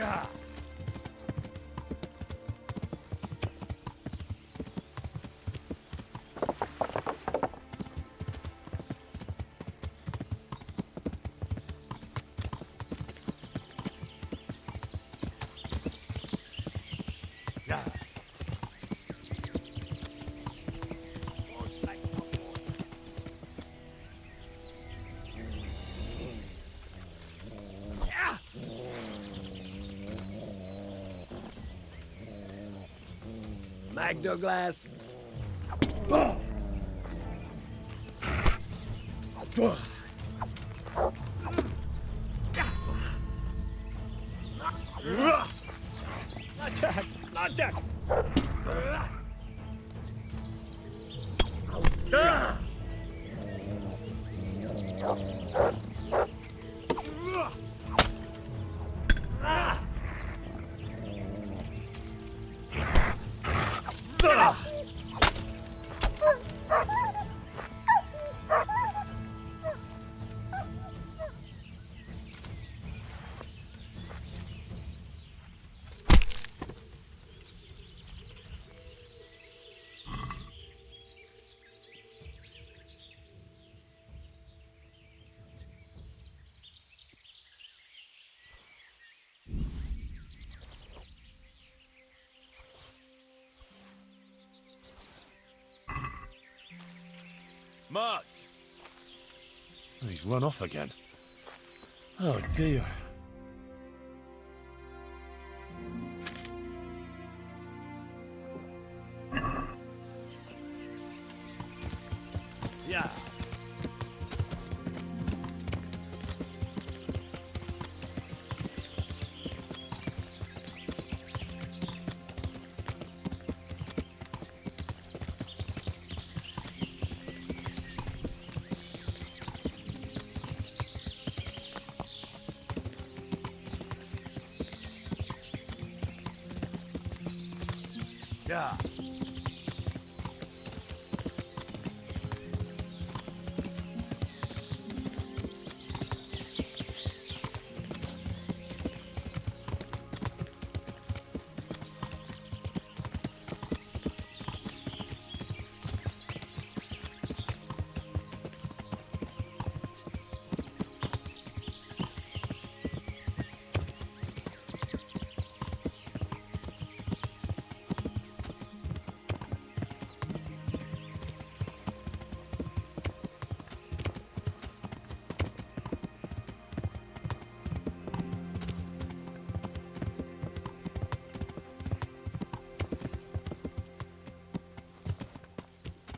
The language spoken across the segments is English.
Yeah. Yeah. Magnoglass. Blackjack! Blackjack! Mart! He's run off again. Oh dear. Yeah. Yeah.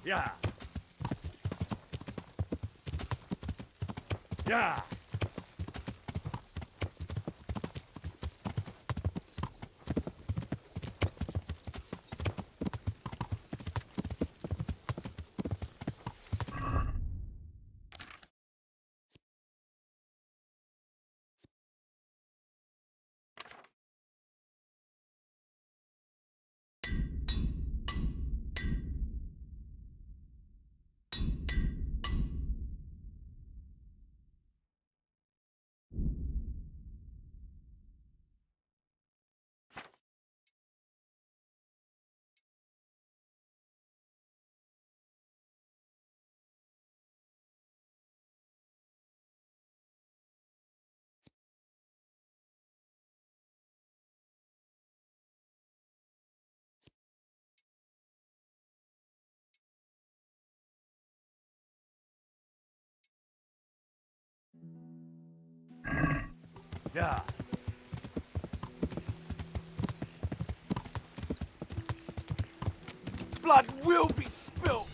Yeah. Yeah. Yeah. Blood will be spilt.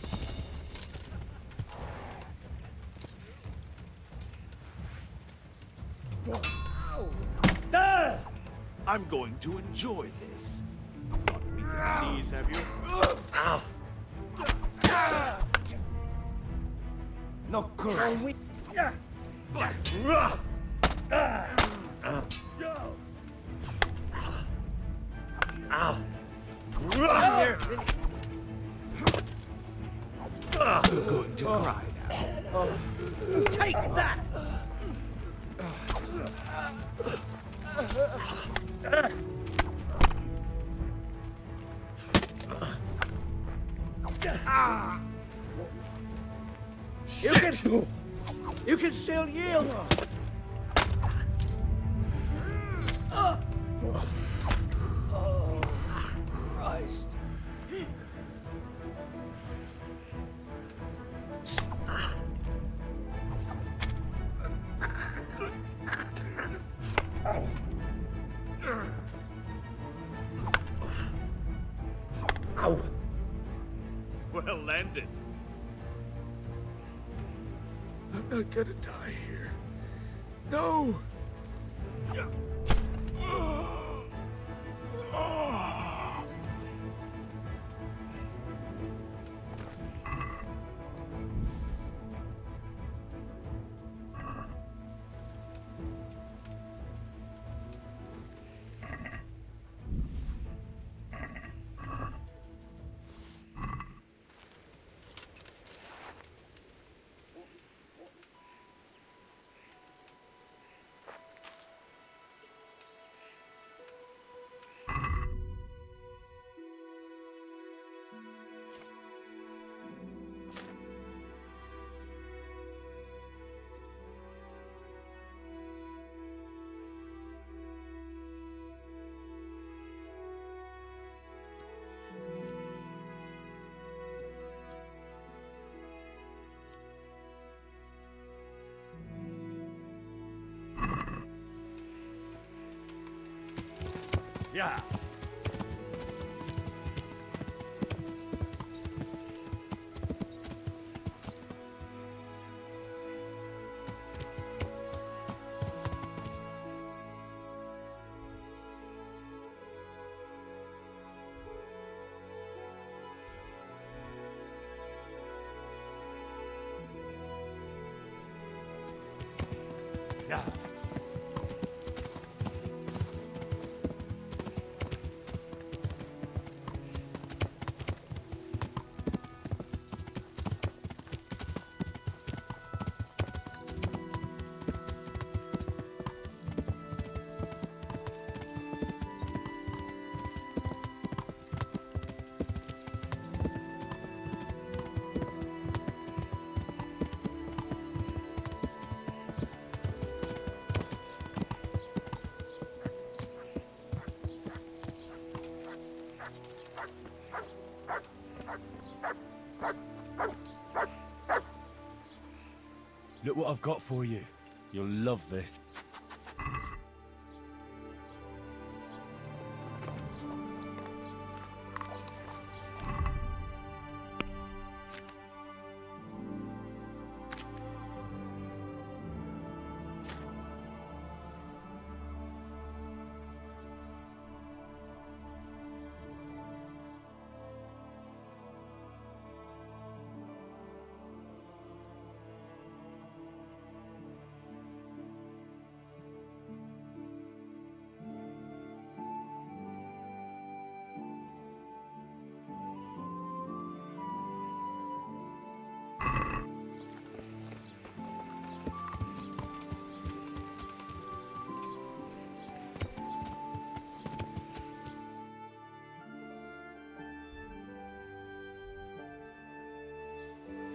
I'm going to enjoy this. Not weak at the knees, have you? Ow. No good. You're going to cry now. Take that! You can still yield. Christ. Ow. Well landed. I'm not gonna die here. No! Yeah. Yeah. Look what I've got for you. You'll love this.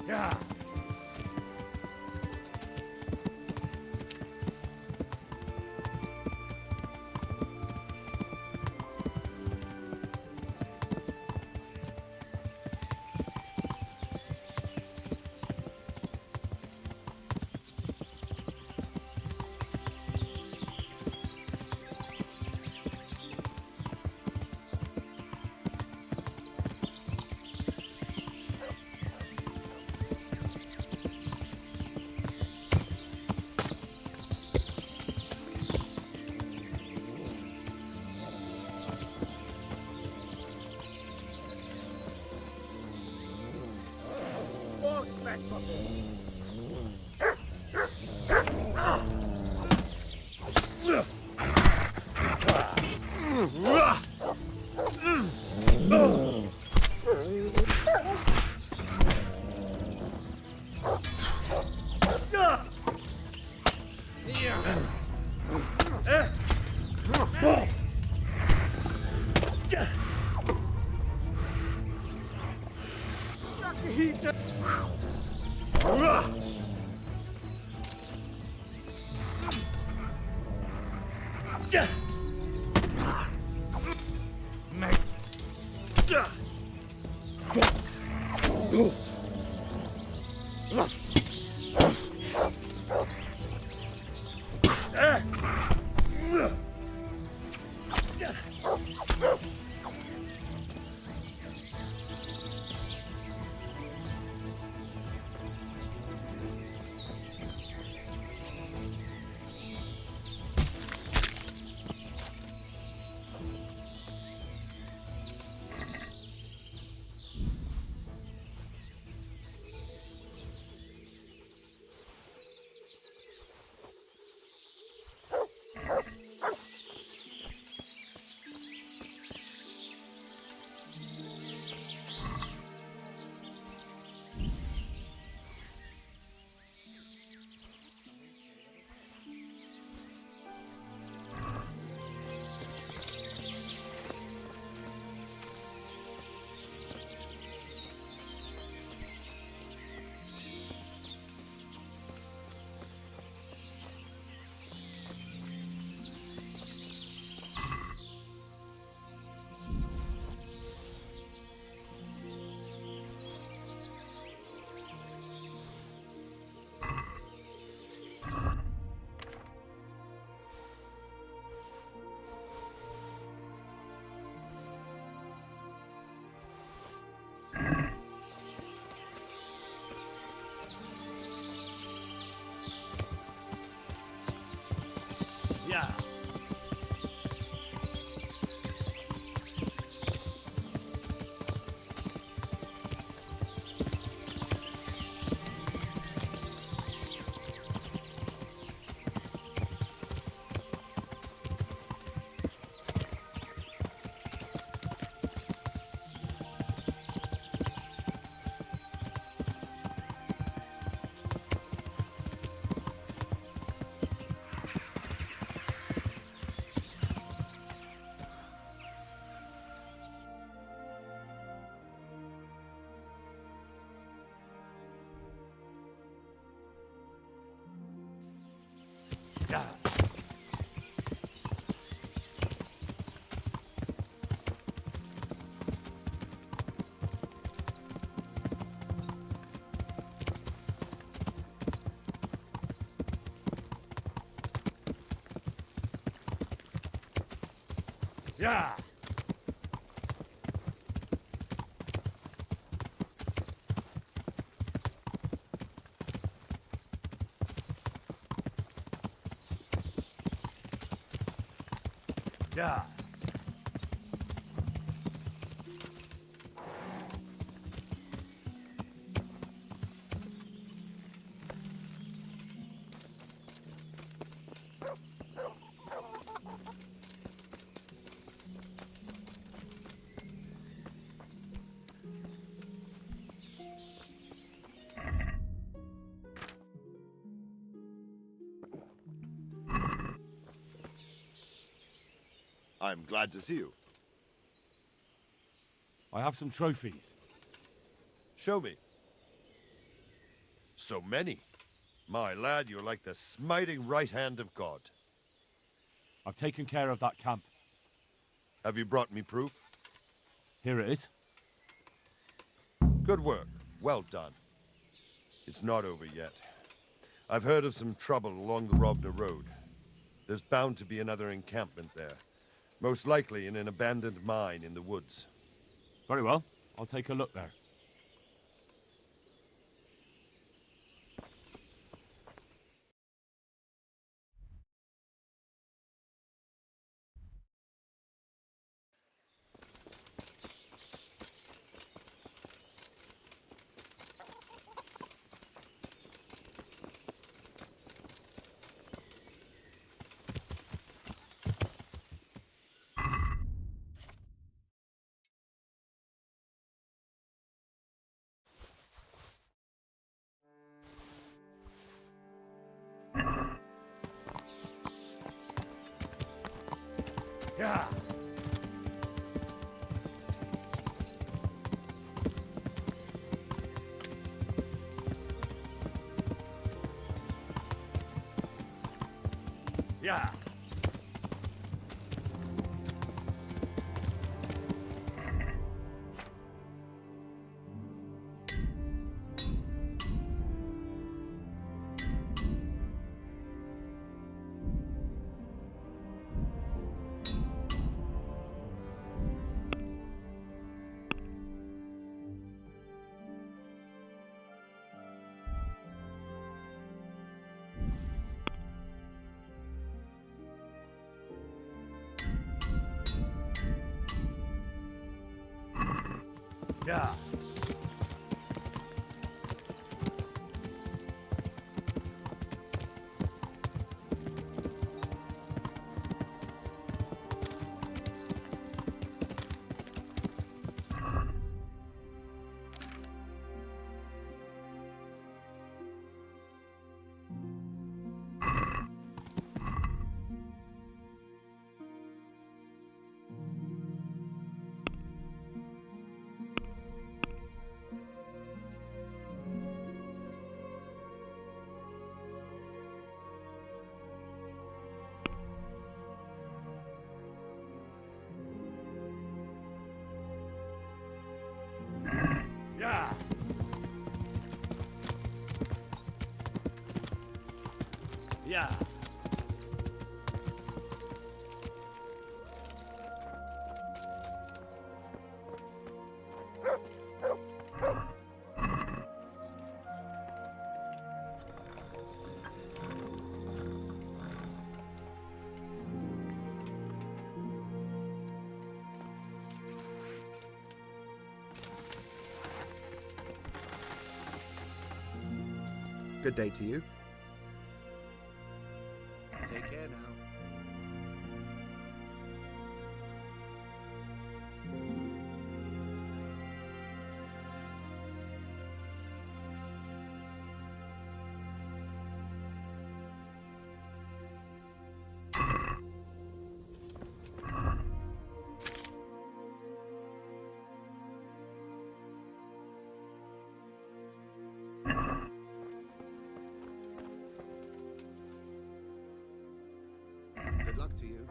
Yeah. Yeah. Yeah. Yeah. Yeah. I'm glad to see you. I have some trophies. Show me. So many. My lad, you're like the smiting right hand of God. I've taken care of that camp. Have you brought me proof? Here it is. Good work. Well done. It's not over yet. I've heard of some trouble along the Rovna Road. There's bound to be another encampment there. Most likely in an abandoned mine in the woods. Very well. I'll take a look there. Yeah. Yeah. Yeah. Yeah. Yeah. Good day to you. Take care now. Good luck to you.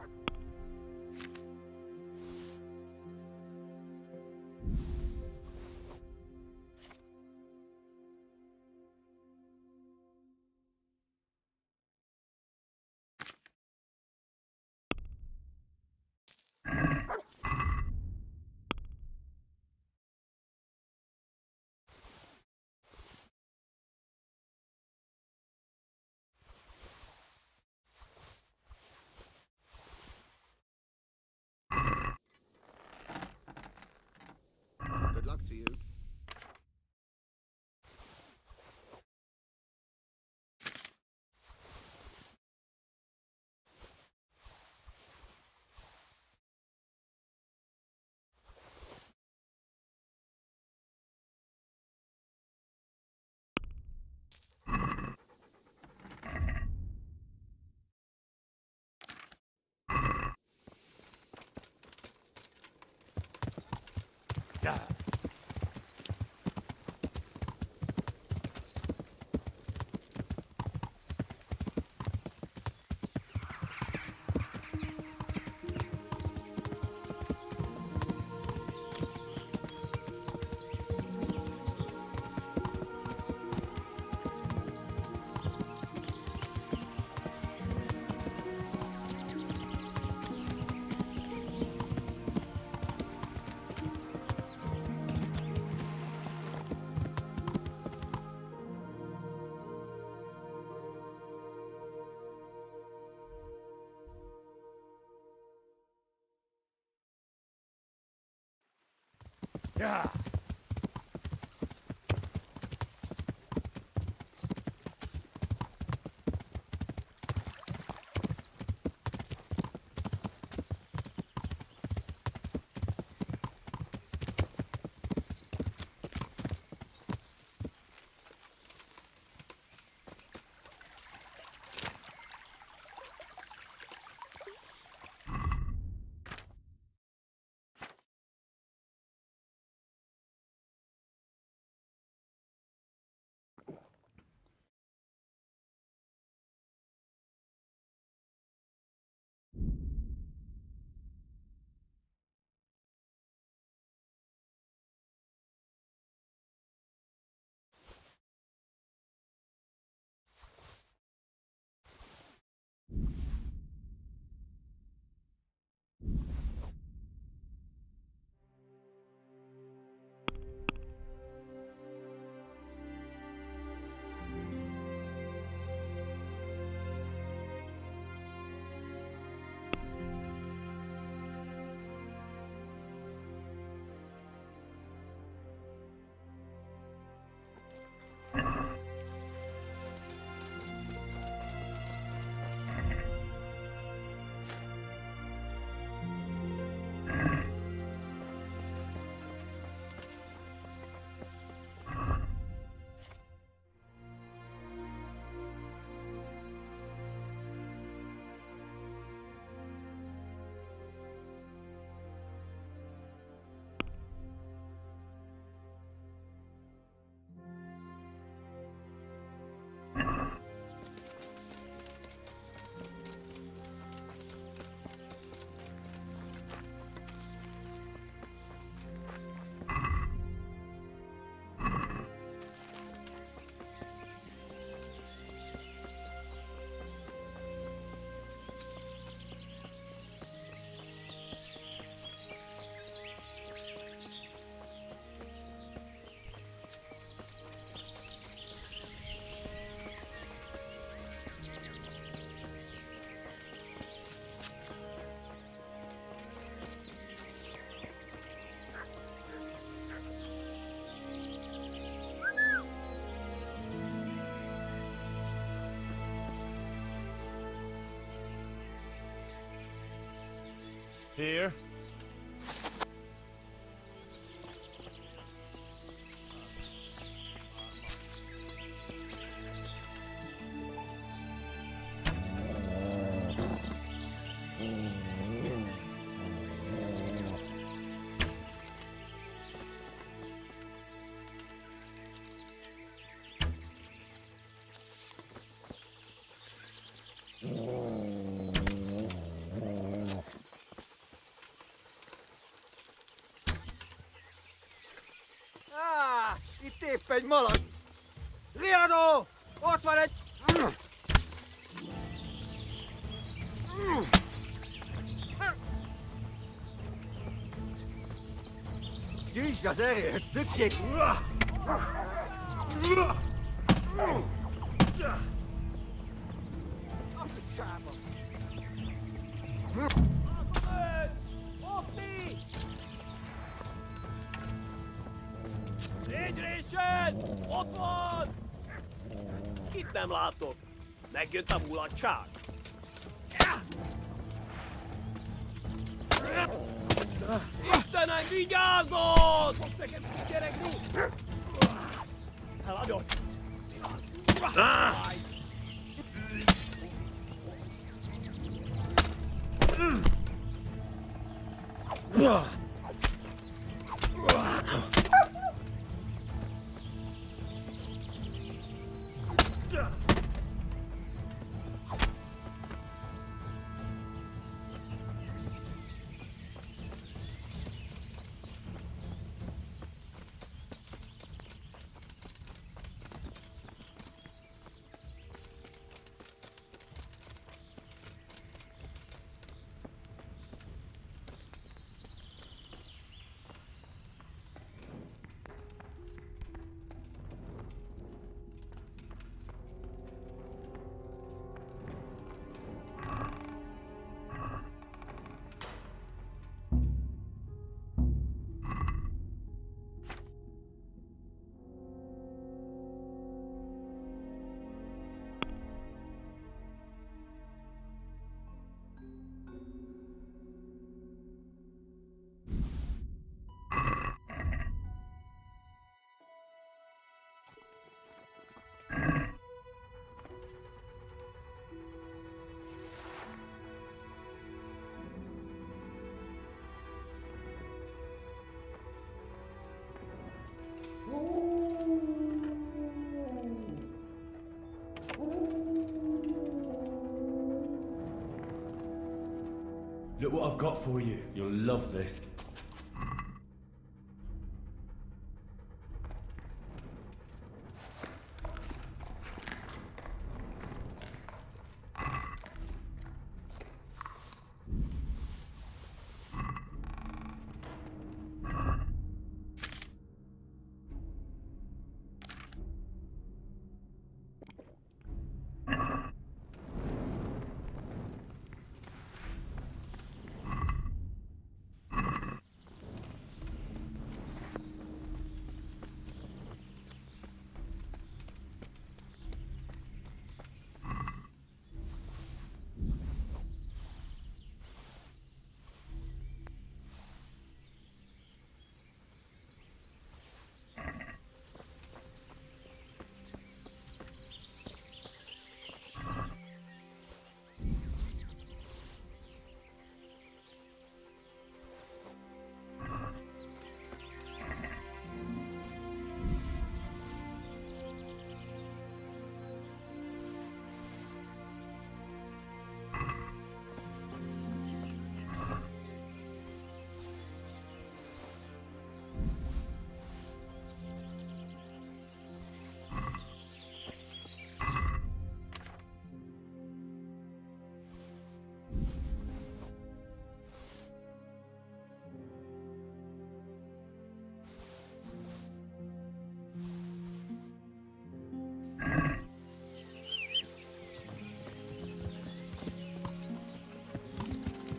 Good luck to you. Yeah. Yeah. Here. Itt épp egy malag! Riadó! Ott van egy... Gyűjtsd az erőt, szükség... A picsába! Opti! Négy résed! Ott van! Itt nem látok. Megjött a mulatság. Istenem, vigyázzon! Fogsz nekem kikeregni? Eladod! Look what I've got for you. You'll love this.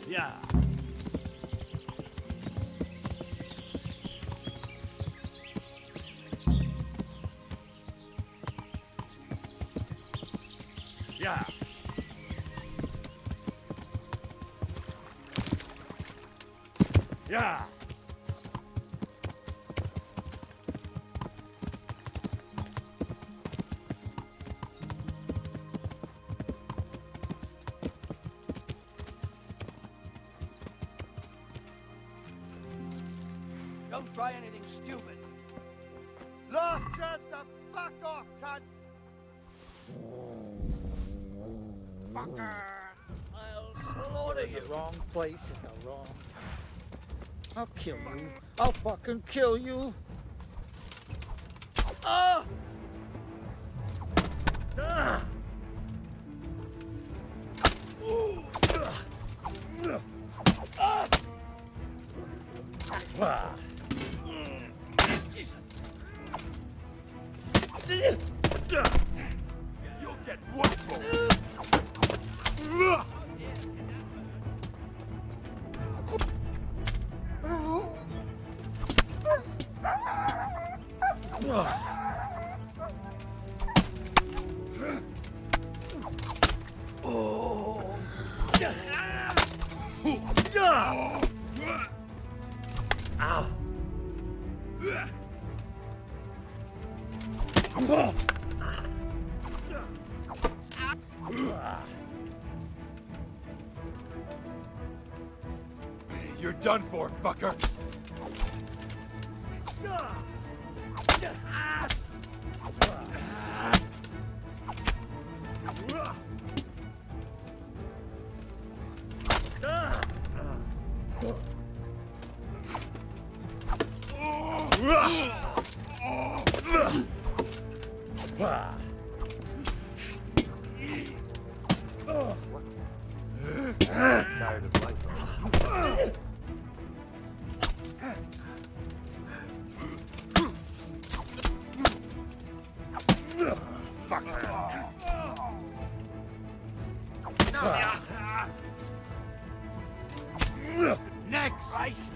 Yeah. Yeah. Yeah. Don't try anything stupid. Lost chance to fuck off, cunts! Fucker! I'll slaughter you. The wrong place at the wrong time. I'll kill you. I'll fucking kill you. Ah! You'll get one more. You're done for, fucker. Tired of life. Next! Christ!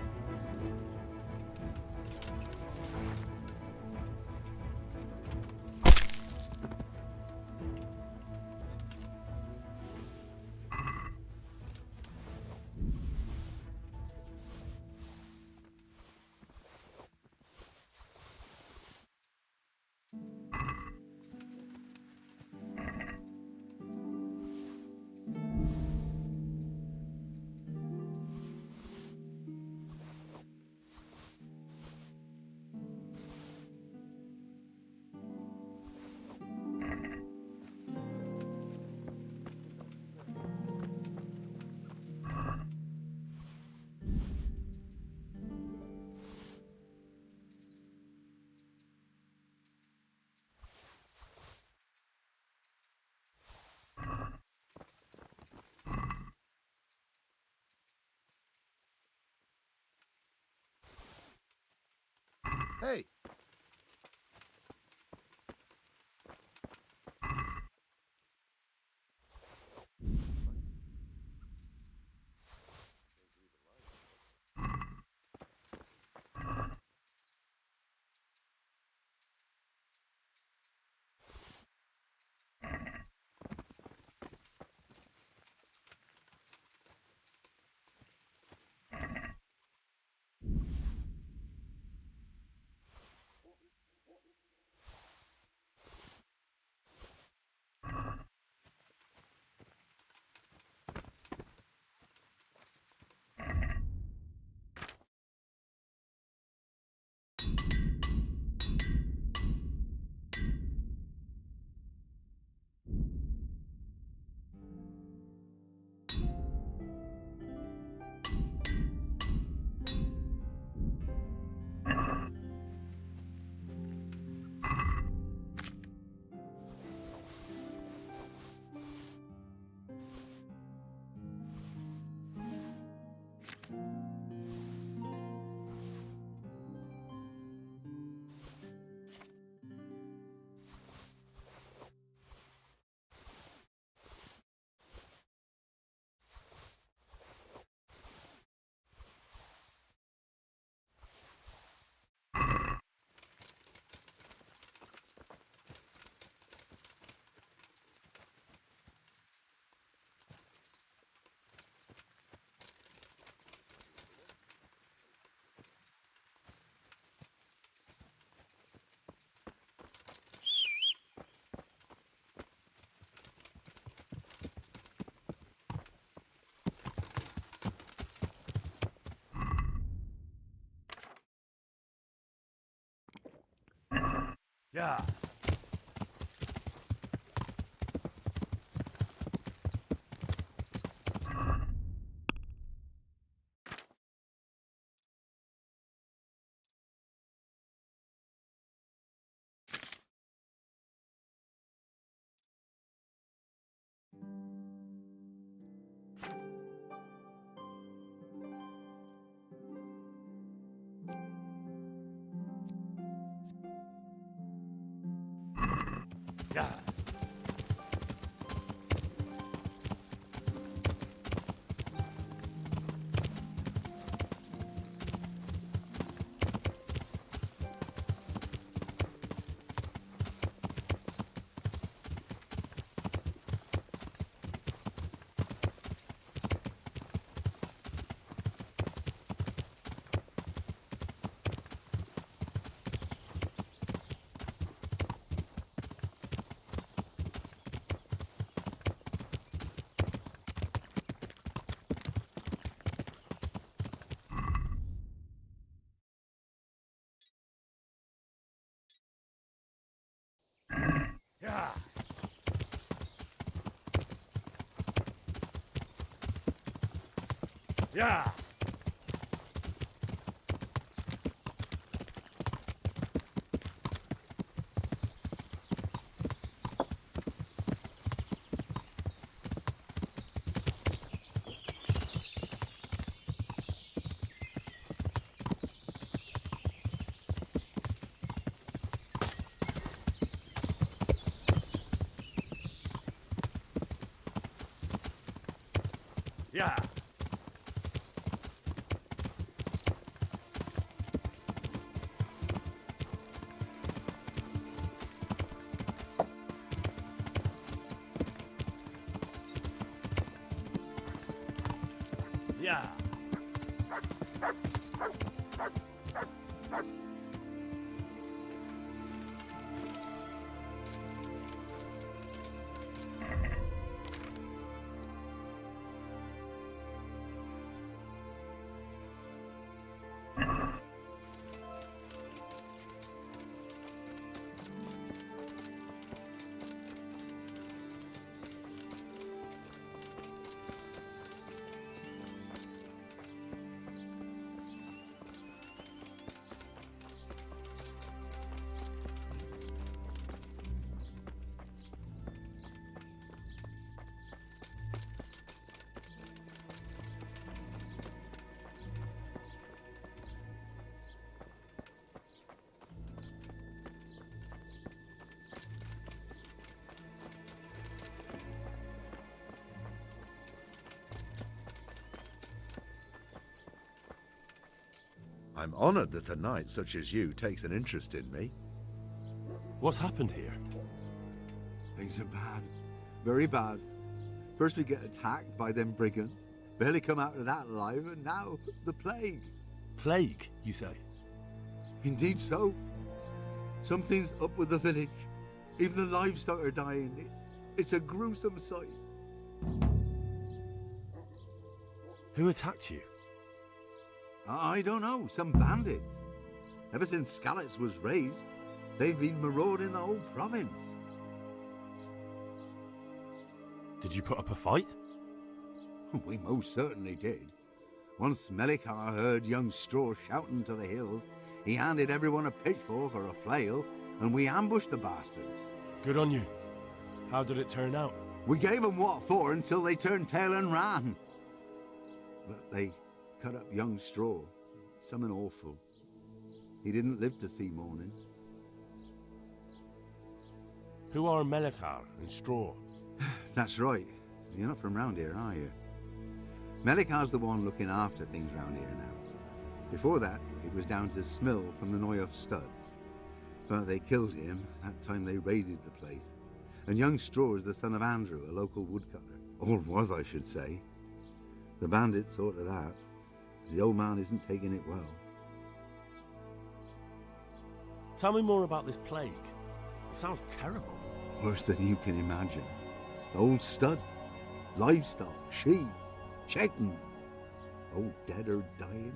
Hey, Yeah. Yeah. Yeah. Yeah. Yeah. Yeah. I'm honored that a knight such as you takes an interest in me. What's happened here? Things are bad. Very bad. First we get attacked by them brigands. Barely come out of that alive, and now the plague. Plague, you say? Indeed so. Something's up with the village. Even the livestock are dying. It's a gruesome sight. Who attacked you? I don't know, some bandits. Ever since Skalitz was raised, they've been marauding the whole province. Did you put up a fight? We most certainly did. Once Melikar heard young Straw shouting to the hills, he handed everyone a pitchfork or a flail, and we ambushed the bastards. Good on you. How did it turn out? We gave them what for until they turned tail and ran. But they cut up young Straw. Something awful. He didn't live to see morning. Who are Melikar and Straw? That's right. You're not from round here, are you? Melikar's the one looking after things round here now. Before that, it was down to Smill from the Noyoff Stud. But they killed him that time they raided the place. And young Straw is the son of Andrew, a local woodcutter. Or was, I should say. The bandits saw to that. The old man isn't taking it well. Tell me more about this plague. It sounds terrible. Worse than you can imagine. The old stud, livestock, sheep, chickens, all dead or dying.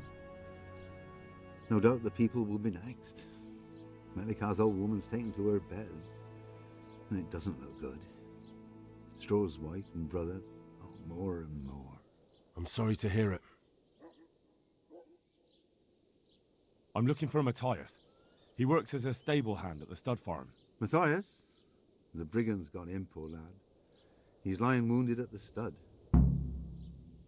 No doubt the people will be next. Melikar's old woman's taken to her bed, and it doesn't look good. Straw's wife and brother, oh, more and more. I'm sorry to hear it. I'm looking for Matthias. He works as a stable hand at the stud farm. Matthias? The brigands got him, poor lad. He's lying wounded at the stud.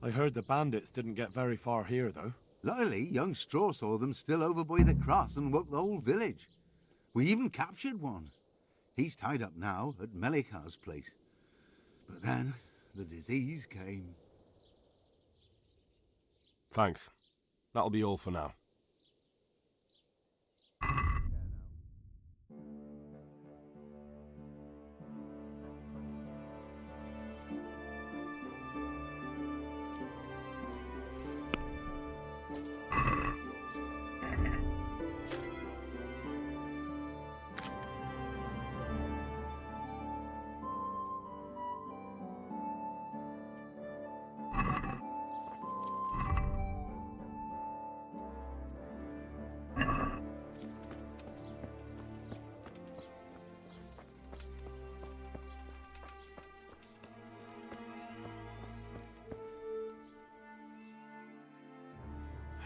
I heard the bandits didn't get very far here, though. Luckily, young Straw saw them still over by the cross and woke the whole village. We even captured one. He's tied up now at Melikar's place. But then, the disease came. Thanks. That'll be all for now.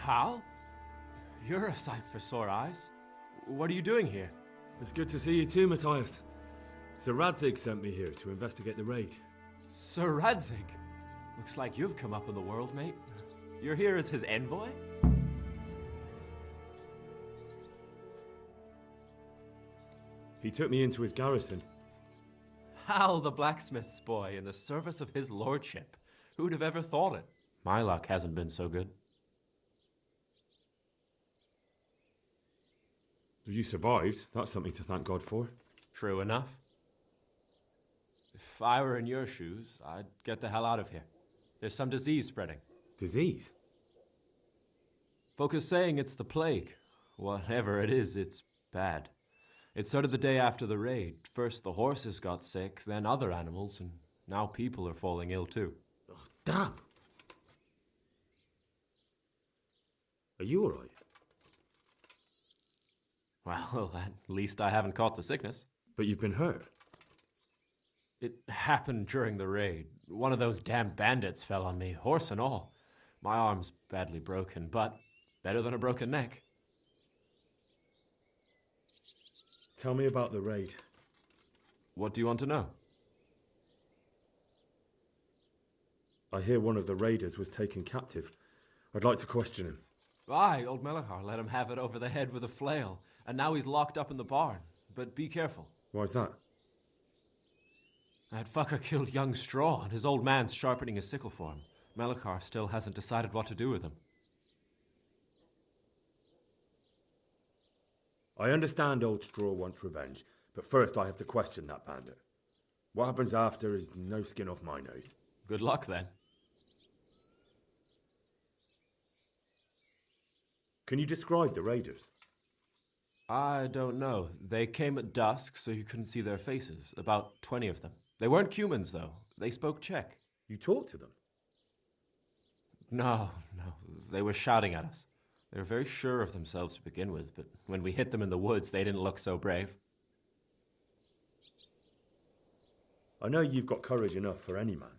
Hal? You're a sight for sore eyes. What are you doing here? It's good to see you too, Matthias. Sir Radzig sent me here to investigate the raid. Sir Radzig? Looks like you've come up in the world, mate. You're here as his envoy? He took me into his garrison. Hal the blacksmith's boy in the service of his lordship. Who'd have ever thought it? My luck hasn't been so good. If you survived, that's something to thank God for. True enough. If I were in your shoes, I'd get the hell out of here. There's some disease spreading. Disease? Folk are saying it's the plague. Whatever it is, it's bad. It started the day after the raid. First the horses got sick, then other animals, and now people are falling ill too. Oh, damn! Are you alright? Well, at least I haven't caught the sickness. But you've been hurt. It happened during the raid. One of those damn bandits fell on me, horse and all. My arm's badly broken, but better than a broken neck. Tell me about the raid. What do you want to know? I hear one of the raiders was taken captive. I'd like to question him. Aye, old Melikar let him have it over the head with a flail, and now he's locked up in the barn. But be careful. Why's that? That fucker killed young Straw, and his old man's sharpening his sickle for him. Melikar still hasn't decided what to do with him. I understand old Straw wants revenge, but first I have to question that bandit. What happens after is no skin off my nose. Good luck, then. Can you describe the raiders? I don't know. They came at dusk, so you couldn't see their faces. About 20 of them. They weren't humans, though. They spoke Czech. You talked to them? No. They were shouting at us. They were very sure of themselves to begin with, but when we hit them in the woods, they didn't look so brave. I know you've got courage enough for any man,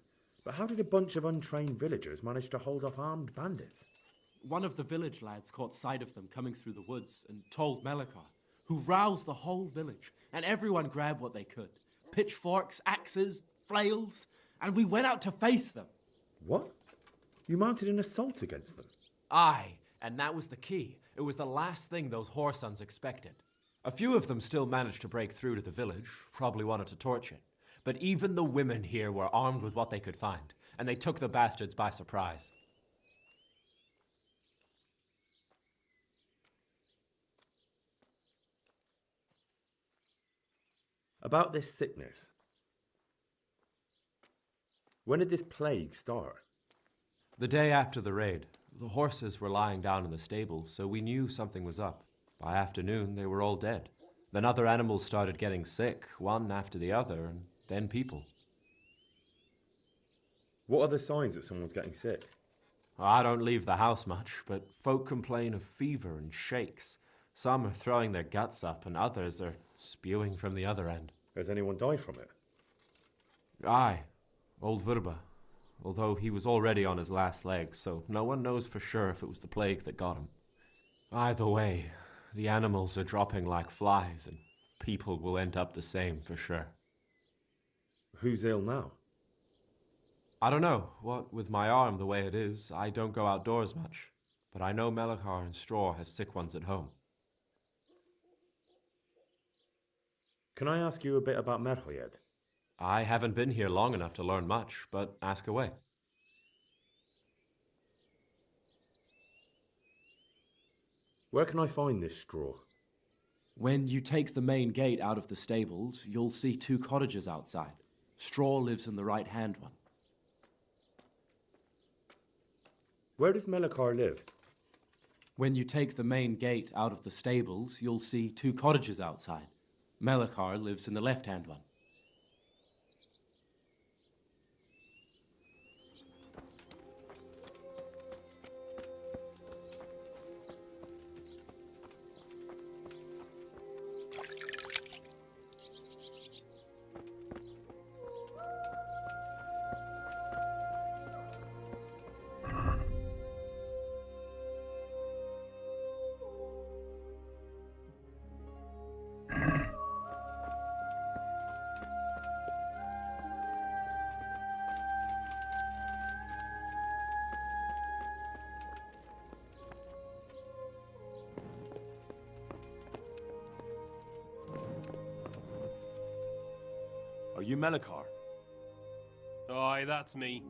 but how did a bunch of untrained villagers manage to hold off armed bandits? One of the village lads caught sight of them coming through the woods and told Melikar, who roused the whole village, and everyone grabbed what they could. Pitchforks, axes, flails, and we went out to face them. What? You mounted an assault against them? Aye, and that was the key. It was the last thing those whoresons expected. A few of them still managed to break through to the village, probably wanted to torch it. But even the women here were armed with what they could find, and they took the bastards by surprise. About this sickness. When did this plague start? The day after the raid, the horses were lying down in the stable, so we knew something was up. By afternoon, they were all dead. Then other animals started getting sick, one after the other, and then people. What are the signs that someone's getting sick? I don't leave the house much, but folk complain of fever and shakes. Some are throwing their guts up, and others are spewing from the other end. Has anyone died from it? Aye, old Verba. Although he was already on his last legs, so no one knows for sure if it was the plague that got him. Either way, the animals are dropping like flies, and people will end up the same for sure. Who's ill now? I don't know. What with my arm the way it is, I don't go outdoors much. But I know Melikar and Straw have sick ones at home. Can I ask you a bit about Merho yet? I haven't been here long enough to learn much, but ask away. Where can I find this straw? When you take the main gate out of the stables, you'll see 2 cottages outside. Straw lives in the right-hand one. Where does Melikar live? When you take the main gate out of the stables, you'll see 2 cottages outside. Melikar lives in the left-hand one. Are you Melikar? Aye, that's me.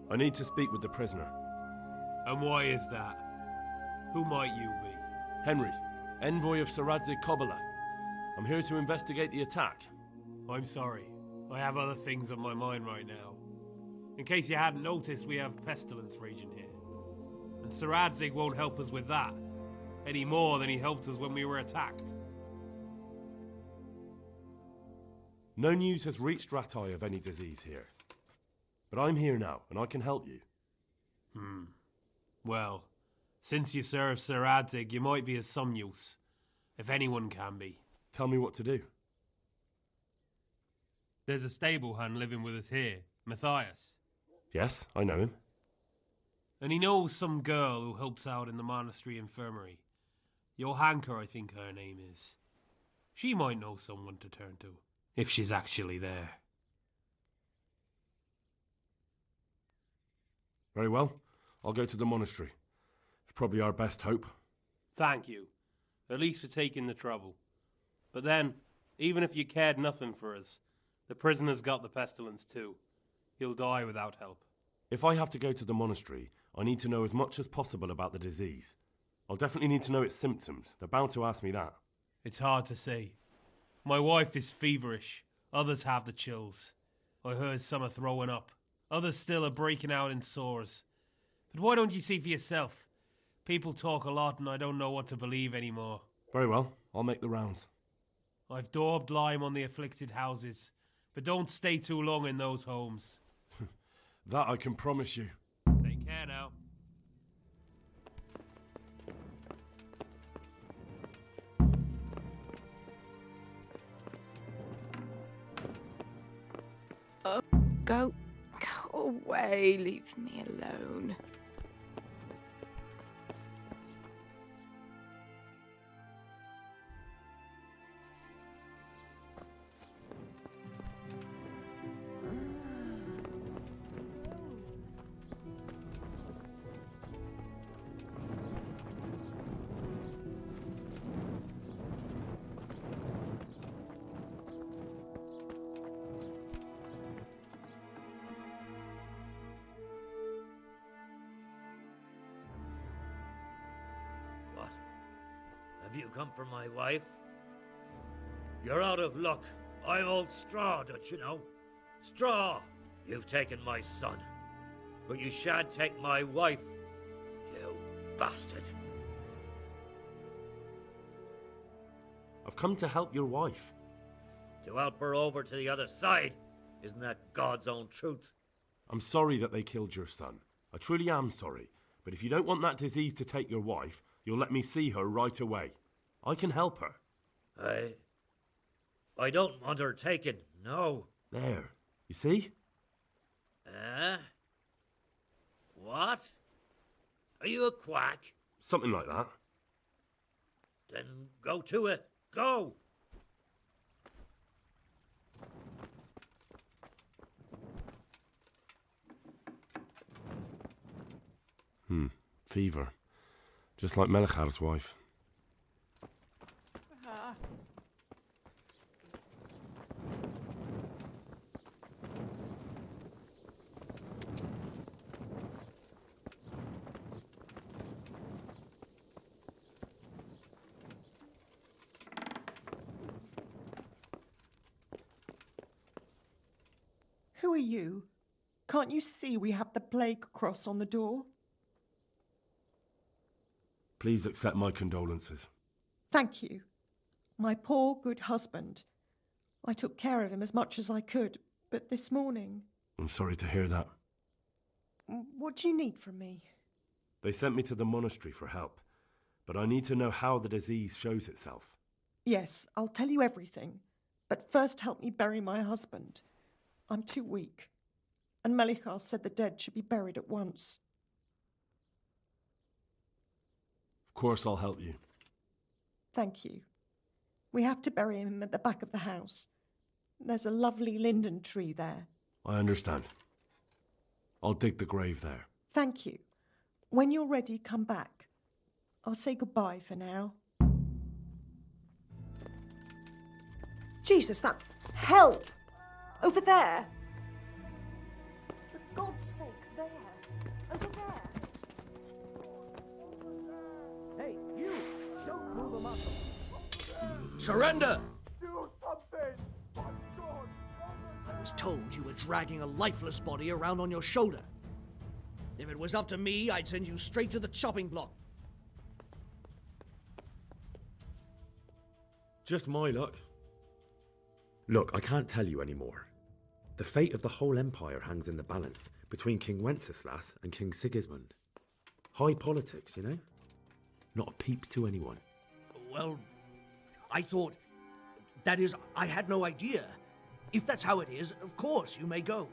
I need to speak with the prisoner. And why is that? Who might you be? Henry, envoy of Saradze Kobala. I'm here to investigate the attack. I'm sorry. I have other things on my mind right now. In case you hadn't noticed, we have pestilence raging here. And Saradzig won't help us with that, any more than he helped us when we were attacked. No news has reached Ratai of any disease here. But I'm here now, and I can help you. Well, since you serve Saradzig, you might be of some use. If anyone can be. Tell me what to do. There's a stable hand living with us here, Matthias. Yes, I know him. And he knows some girl who helps out in the monastery infirmary. Johanka, I think her name is. She might know someone to turn to, if she's actually there. Very well. I'll go to the monastery. It's probably our best hope. Thank you. At least for taking the trouble. But then, even if you cared nothing for us, the prisoner's got the pestilence too. He'll die without help. If I have to go to the monastery, I need to know as much as possible about the disease. I'll definitely need to know its symptoms. They're bound to ask me that. It's hard to say. My wife is feverish. Others have the chills. I heard some are throwing up. Others still are breaking out in sores. But why don't you see for yourself? People talk a lot and I don't know what to believe anymore. Very well. I'll make the rounds. I've daubed lime on the afflicted houses, but don't stay too long in those homes. That I can promise you. Take care now. Go away, leave me alone. What? Have you come for my wife? You're out of luck. I'm old Straw, don't you know? Straw! You've taken my son. But you shan't take my wife, you bastard. I've come to help your wife. To help her over to the other side. Isn't that God's own truth? I'm sorry that they killed your son. I truly am sorry. But if you don't want that disease to take your wife, You'll let me see her right away. I can help her. I don't want her taken, no. There. You see? What? Are you a quack? Something like that. Then go to it. Go! Fever. Just like Melichar's wife. Who are you? Can't you see we have the plague cross on the door? Please accept my condolences. Thank you. My poor, good husband. I took care of him as much as I could, but this morning... I'm sorry to hear that. What do you need from me? They sent me to the monastery for help, but I need to know how the disease shows itself. Yes, I'll tell you everything, but first help me bury my husband. I'm too weak, and Melichar said the dead should be buried at once. Of course I'll help you. Thank you. We have to bury him at the back of the house. There's a lovely linden tree there. I understand. I'll dig the grave there. Thank you. When you're ready, come back. I'll say goodbye for now. Jesus, that help! Over there! For God's sake, there! Over there! Hey, you! Don't move a muscle. Surrender! Do something! My God! I was told you were dragging a lifeless body around on your shoulder. If it was up to me, I'd send you straight to the chopping block. Just my luck. Look, I can't tell you anymore. The fate of the whole empire hangs in the balance between King Wenceslas and King Sigismund. High politics, you know? Not a peep to anyone. Well, I thought... That is, I had no idea. If that's how it is, of course, you may go.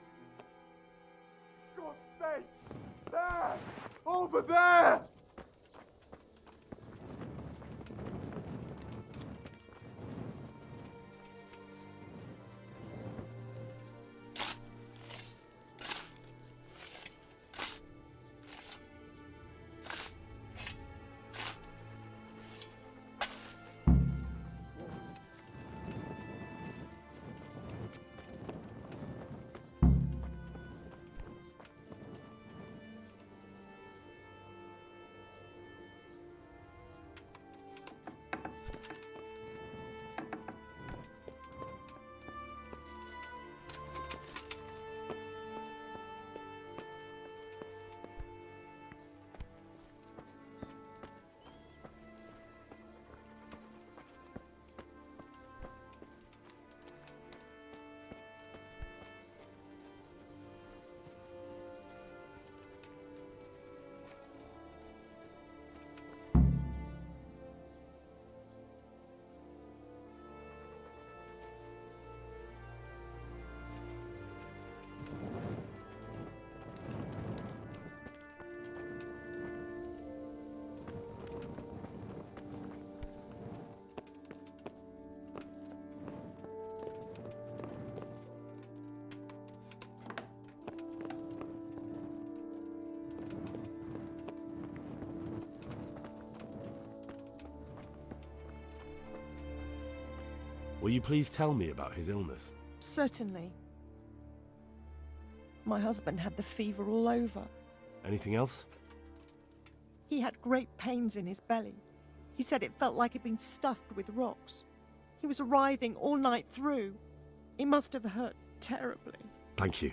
God's sake! There! Over there! Will you please tell me about his illness? Certainly. My husband had the fever all over. Anything else? He had great pains in his belly. He said it felt like it'd been stuffed with rocks. He was writhing all night through. It must have hurt terribly. Thank you.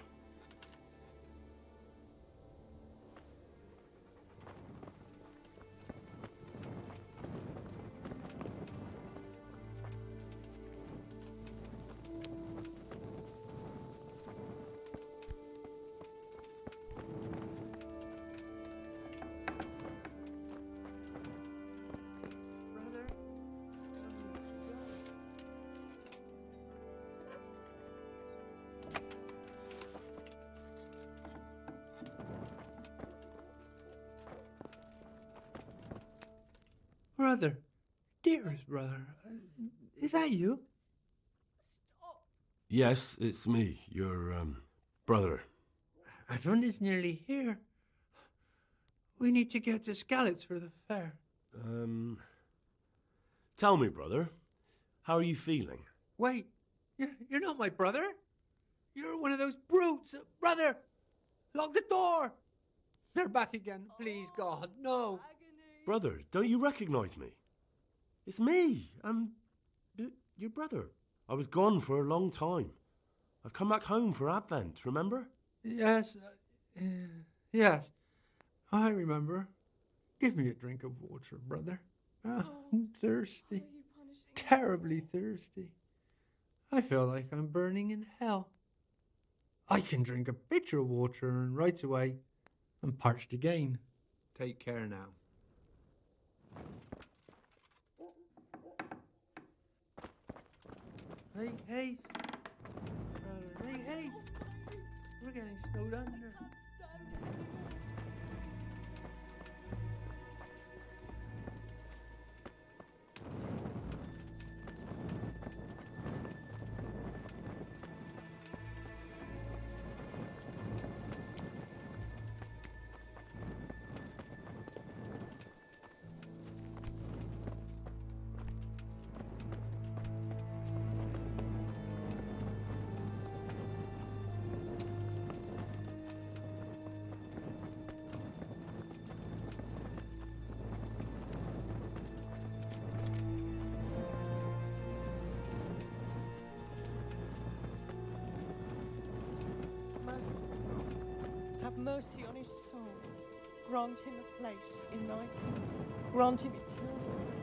Brother. Dearest brother. Is that you? Yes, it's me, your, brother. Everyone is nearly here. We need to get the scallops for the fair. Tell me, brother, how are you feeling? Wait, you're not my brother? You're one of those brutes. Brother, lock the door. They're back again. Please, God, no. Brother, don't you recognize me? It's me. I'm your brother. I was gone for a long time. I've come back home for Advent, remember? Yes, yes, I remember. Give me a drink of water, brother. I'm thirsty, terribly thirsty. I feel like I'm burning in hell. I can drink a pitcher of water and right away I'm parched again. Take care now. Make haste, brother, make haste. We're getting snowed under. Have mercy on his soul. Grant him a place in thy kingdom. Grant him eternal life.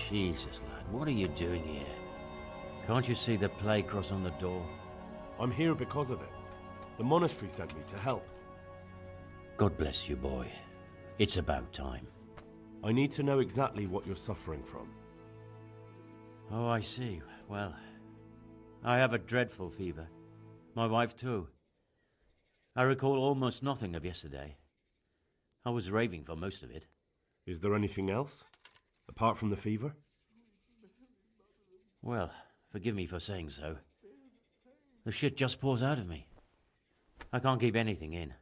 Jesus, lad, what are you doing here? Can't you see the plague cross on the door? I'm here because of it. The monastery sent me to help. God bless you, boy. It's about time. I need to know exactly what you're suffering from. Oh, I see. Well, I have a dreadful fever. My wife, too. I recall almost nothing of yesterday. I was raving for most of it. Is there anything else? Apart from the fever? Well, forgive me for saying so. The shit just pours out of me. I can't keep anything in.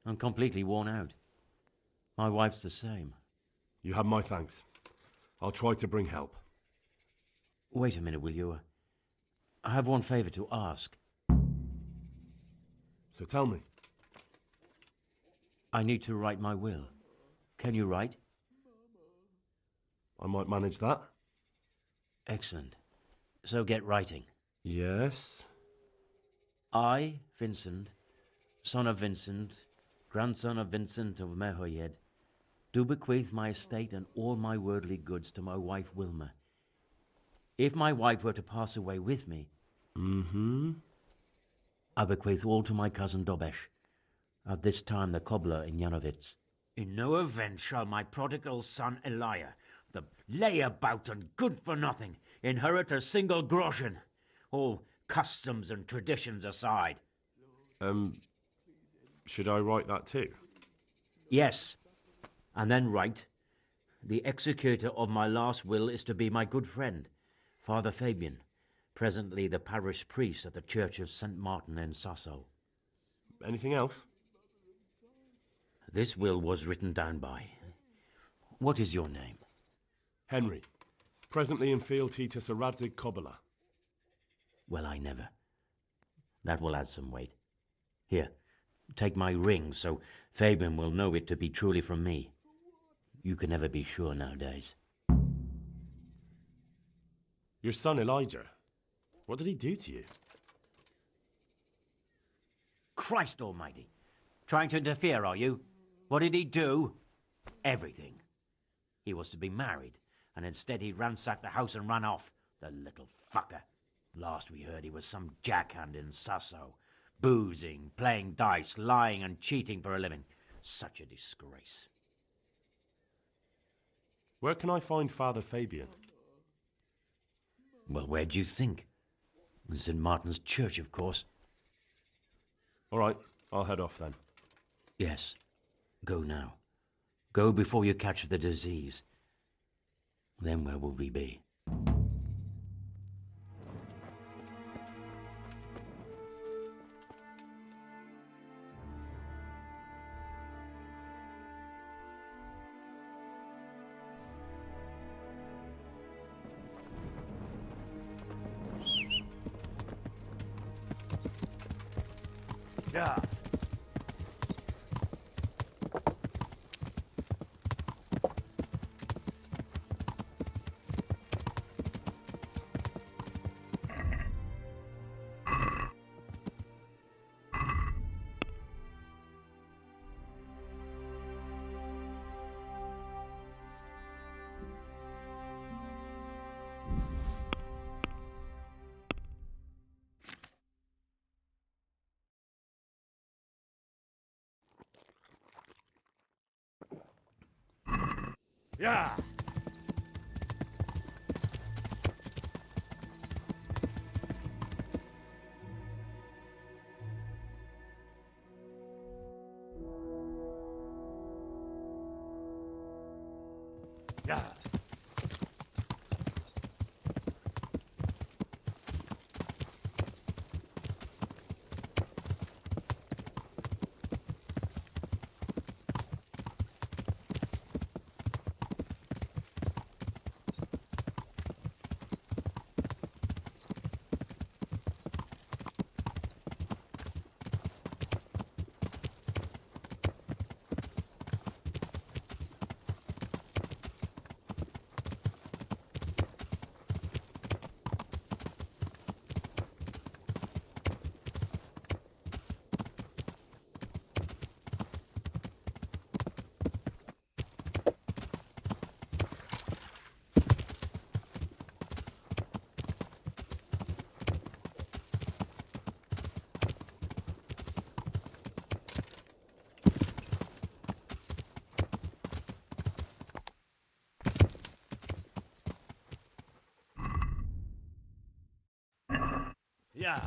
I'm completely worn out. My wife's the same. You have my thanks. I'll try to bring help. Wait a minute, will you? I have one favor to ask. So tell me. I need to write my will. Can you write? I might manage that. Excellent. So get writing. Yes? I, Vincent, son of Vincent, grandson of Vincent of Mehoyed, do bequeath my estate and all my worldly goods to my wife Wilma. If my wife were to pass away with me, I bequeath all to my cousin Dobesh, at this time the cobbler in Janovitz. In no event shall my prodigal son Elia, the layabout and good-for-nothing, inherit a single groschen, all customs and traditions aside. Should I write that too? Yes, and then write, the executor of my last will is to be my good friend, Father Fabian, presently the parish priest at the Church of St. Martin in Sasso. Anything else? this will was written down by. What is your name? Henry. Presently in fealty to Sir Radzig Kobyla. Well, I never. That will add some weight. Here, take my ring, so Fabian will know it to be truly from me. You can never be sure nowadays. Your son Elijah. What did he do to you? Christ almighty! Trying to interfere, are you? What did he do? Everything. He was to be married, and instead he ransacked the house and ran off. The little fucker. Last we heard he was some jackhand in Sasso. Boozing, playing dice, lying and cheating for a living. Such a disgrace. Where can I find Father Fabian? Well, where do you think? In St. Martin's Church, of course. All right, I'll head off then. Yes. Go now. Go before you catch the disease. Then where will we be? Yeah. Yeah. Yeah. Yeah.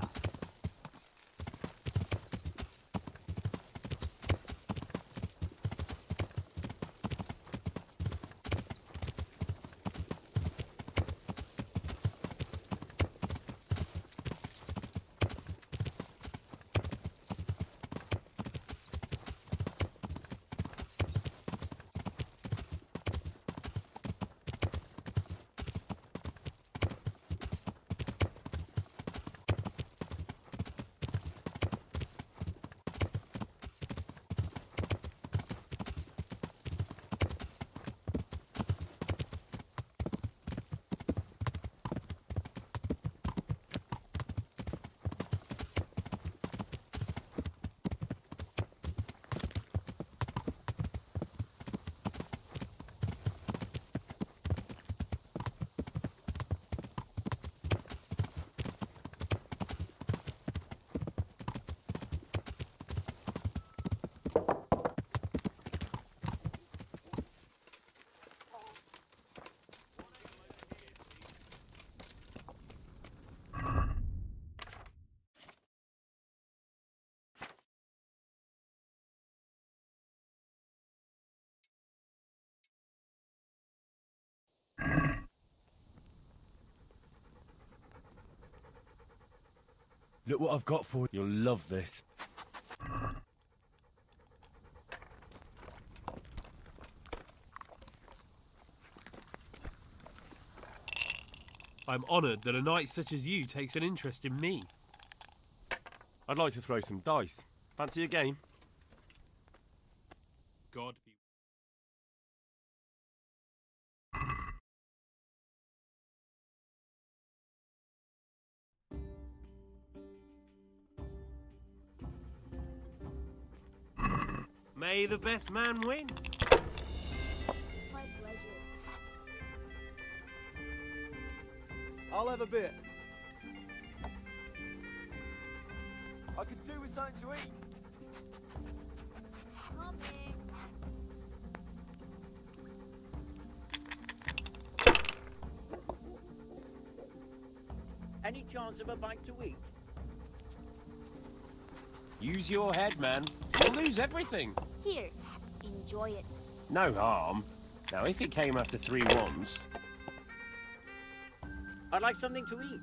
Look what I've got for you. You'll love this. I'm honoured that a knight such as you takes an interest in me. I'd like to throw some dice. Fancy a game? God be... May the best man win. My pleasure. I'll have a bit. I could do with something to eat. Coming. Any chance of a bite to eat? Use your head, man. You'll lose everything. Here, enjoy it. No harm. Now, if it came after 3 ones... I'd like something to eat.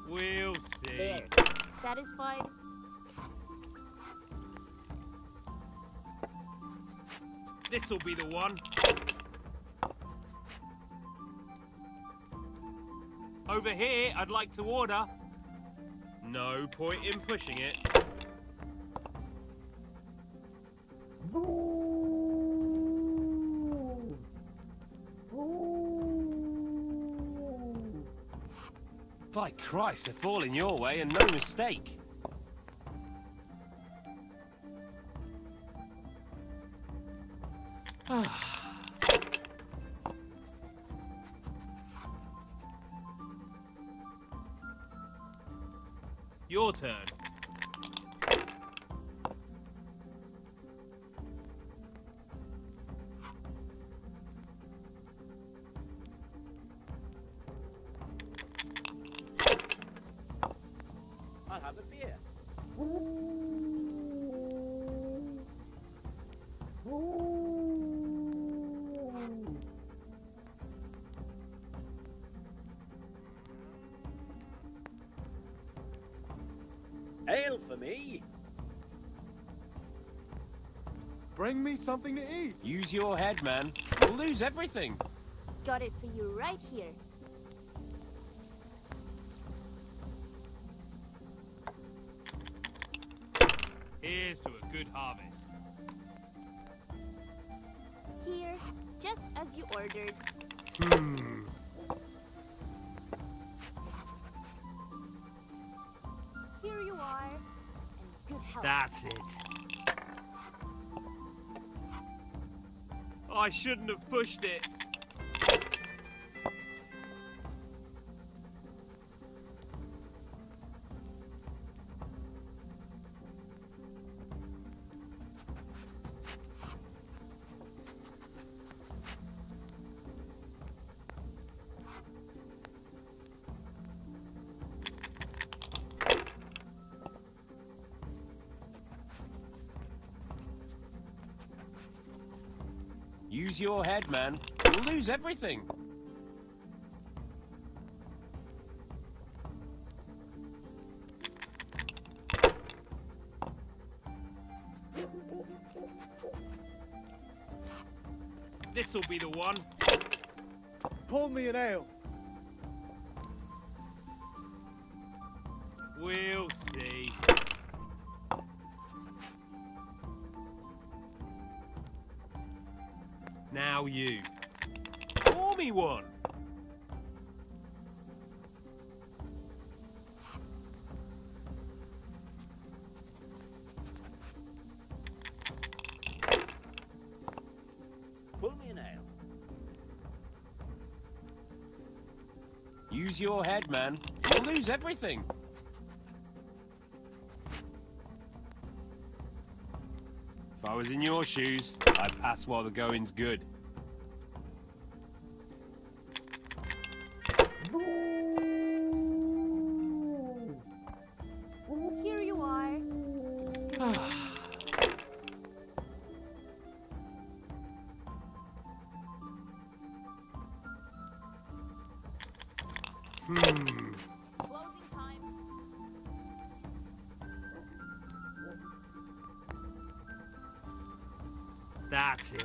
We'll see. There. Satisfied? This'll be the one. Over here, I'd like to order. No point in pushing it. By Christ, they're falling your way and no mistake. Your turn. I'll have a beer. Ale for me. Bring me something to eat. Use your head, man. You'll lose everything. Got it for you right here. Here's to a good harvest. Here, just as you ordered. Here you are, and good health. That's it. I shouldn't have pushed it. Use your head, man. You'll lose everything. This'll be the one. Pour me an ale. We'll see. Now you. Pour me one. Pull me an ale. Use your head, man. You'll lose everything. If I was in your shoes, I'd pass while the going's good. Here you are. Closing time. That's it.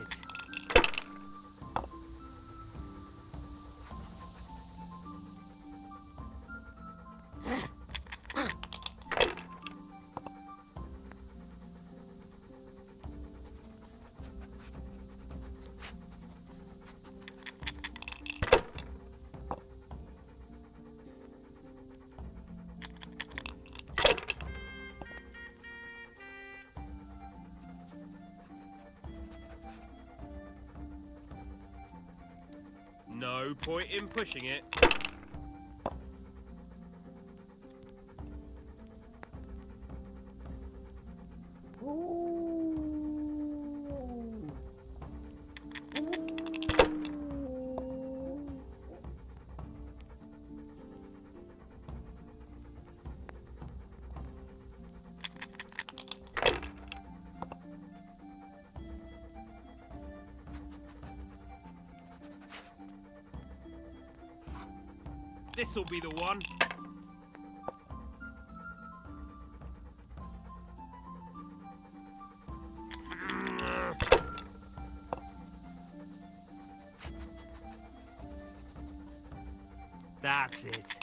No point in pushing it. This'll be the one. That's it.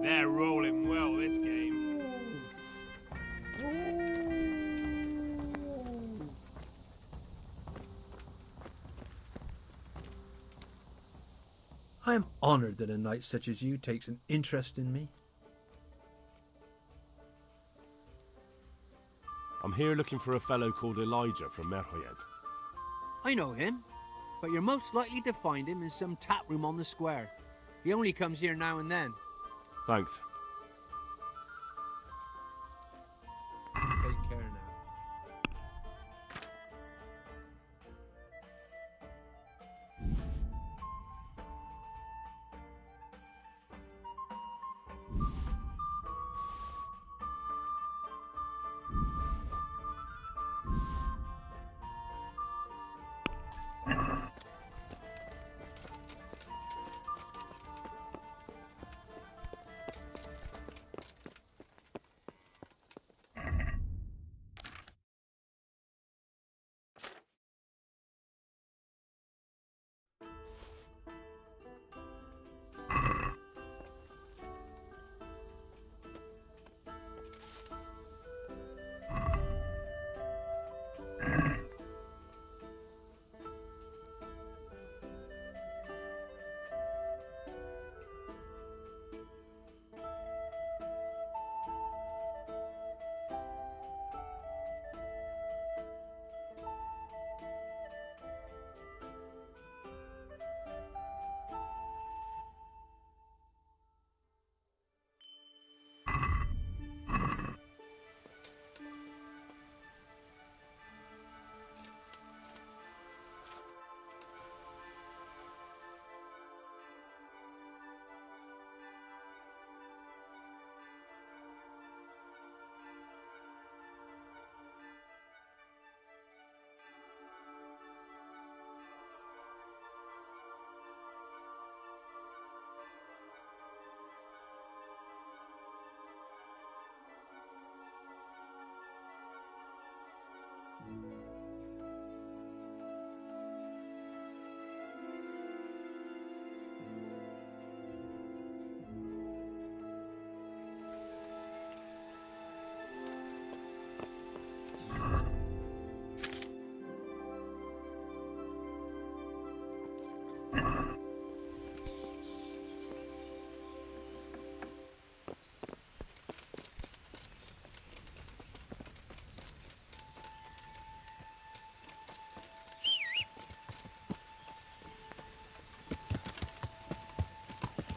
They're rolling well this game. I am honoured that a knight such as you takes an interest in me. I'm here looking for a fellow called Elijah from Merhoyed. I know him, but you're most likely to find him in some tap room on the square. He only comes here now and then. Thanks. Take care now.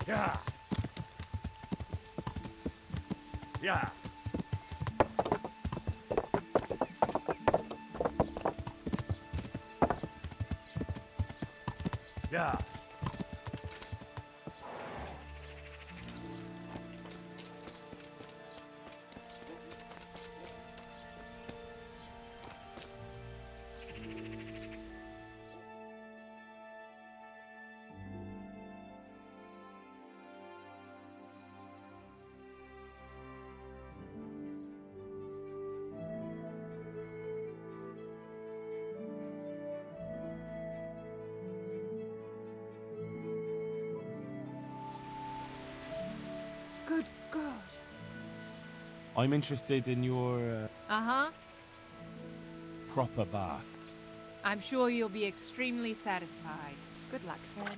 Yeah. Yeah. Yeah. Good God. I'm interested in your Uh-huh. proper bath. I'm sure you'll be extremely satisfied. Good luck, then.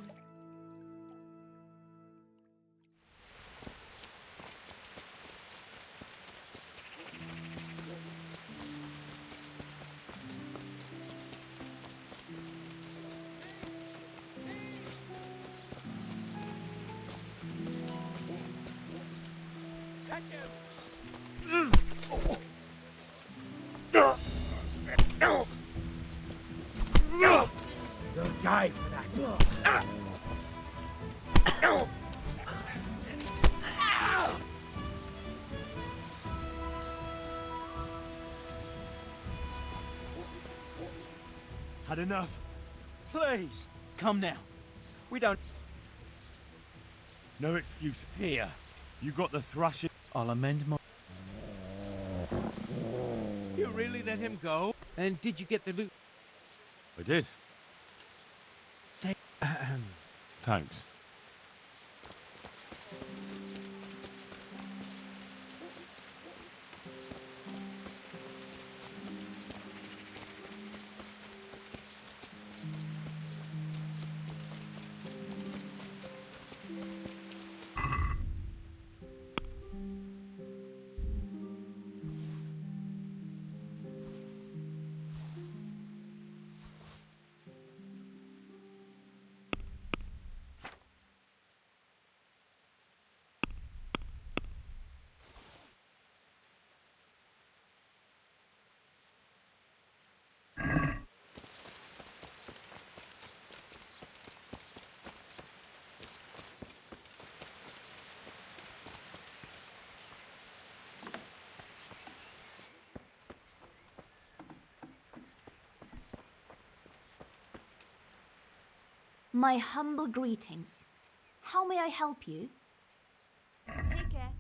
die for that. Had enough? Please, come now. We don't... No excuse. Here. You got the thrashing. I'll amend my... You really let him go? And did you get the loot? I did. Thanks. My humble greetings. How may I help you? Take care.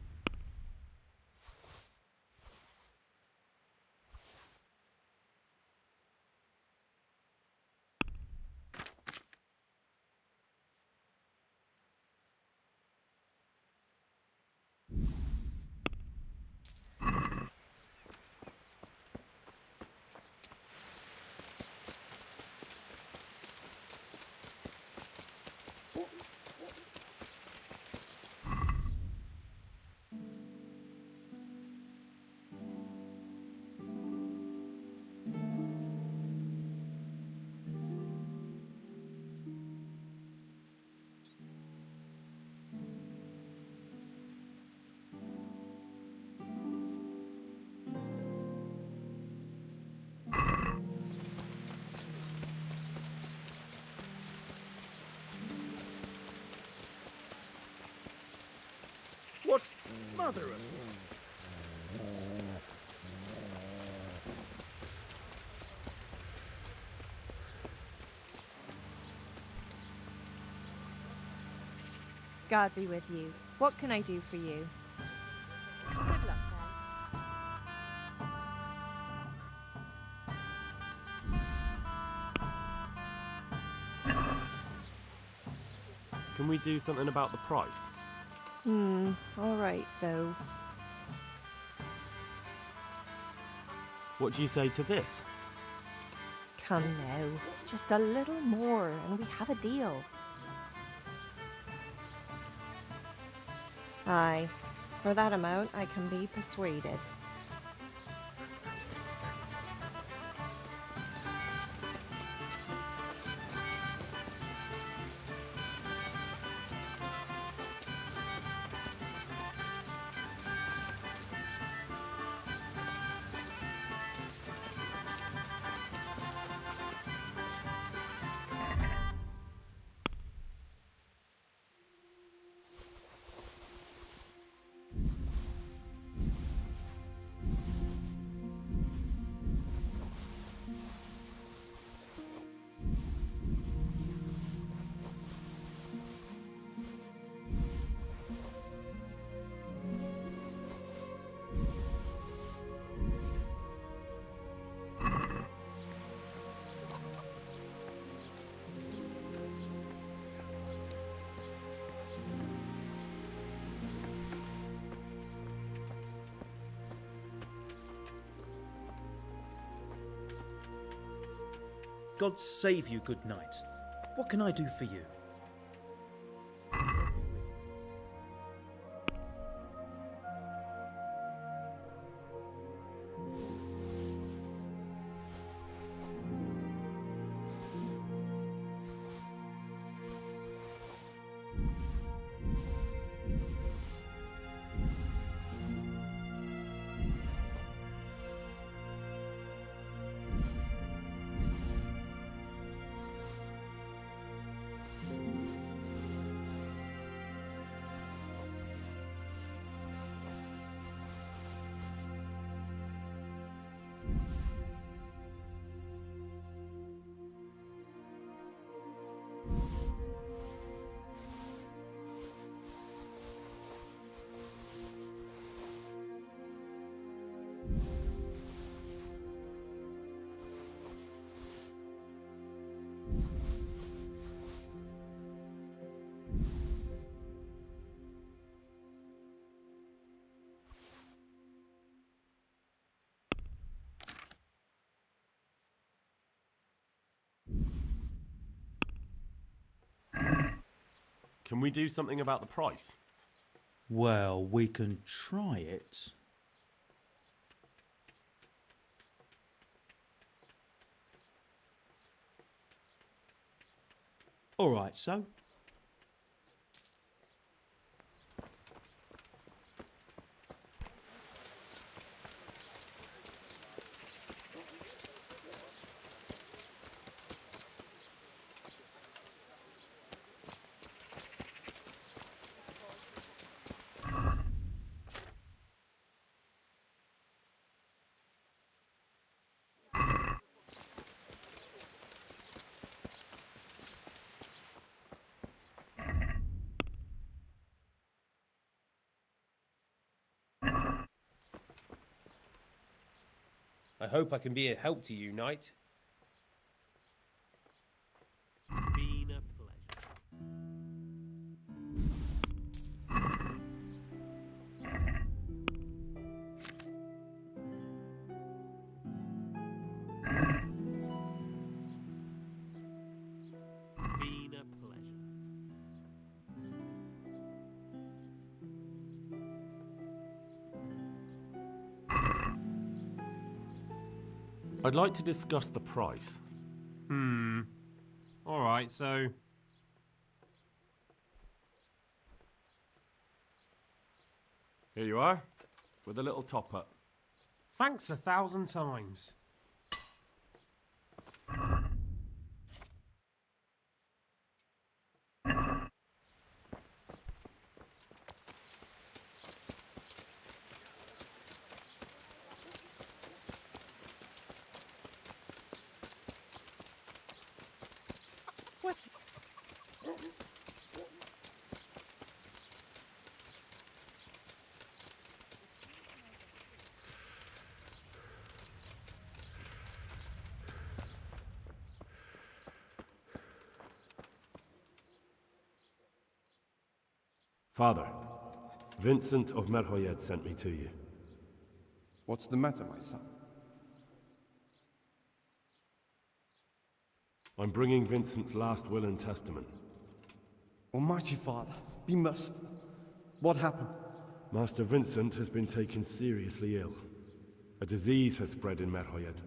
What's... Mother of... God be with you. What can I do for you? Good luck, Can we do something about the price? Alright, so... What do you say to this? Come now. Just a little more and we have a deal. Aye. For that amount, I can be persuaded. God save you, good knight. What can I do for you? Can we do something about the price? Well, we can try it. All right, so I hope I can be a help to you, knight. Been a pleasure. Been a pleasure. I'd like to discuss the price. Alright, so... Here you are, with a little top-up. Thanks 1,000 times. Father, Vincent of Merhoyed sent me to you. What's the matter, my son? I'm bringing Vincent's last will and testament. Almighty Father, be merciful. What happened? Master Vincent has been taken seriously ill. A disease has spread in Merhoyed.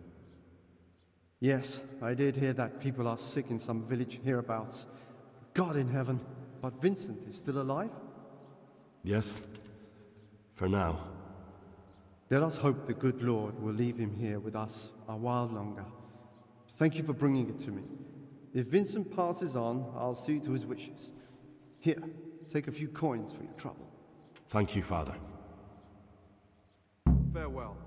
Yes, I did hear that people are sick in some village hereabouts. God in heaven, but Vincent is still alive? Yes, for now. Let us hope the good Lord will leave him here with us a while longer. Thank you for bringing it to me. If Vincent passes on, I'll see to his wishes. Here, take a few coins for your trouble. Thank you, Father. Farewell.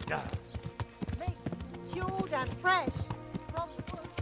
Yeah. Meat, cured and fresh from the woods.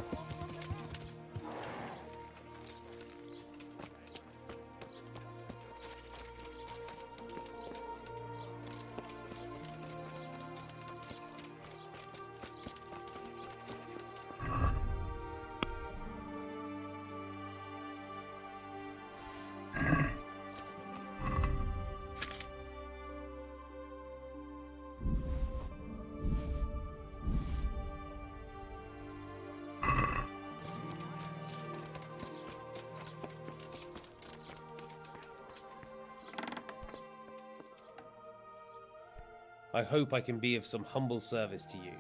I hope I can be of some humble service to you.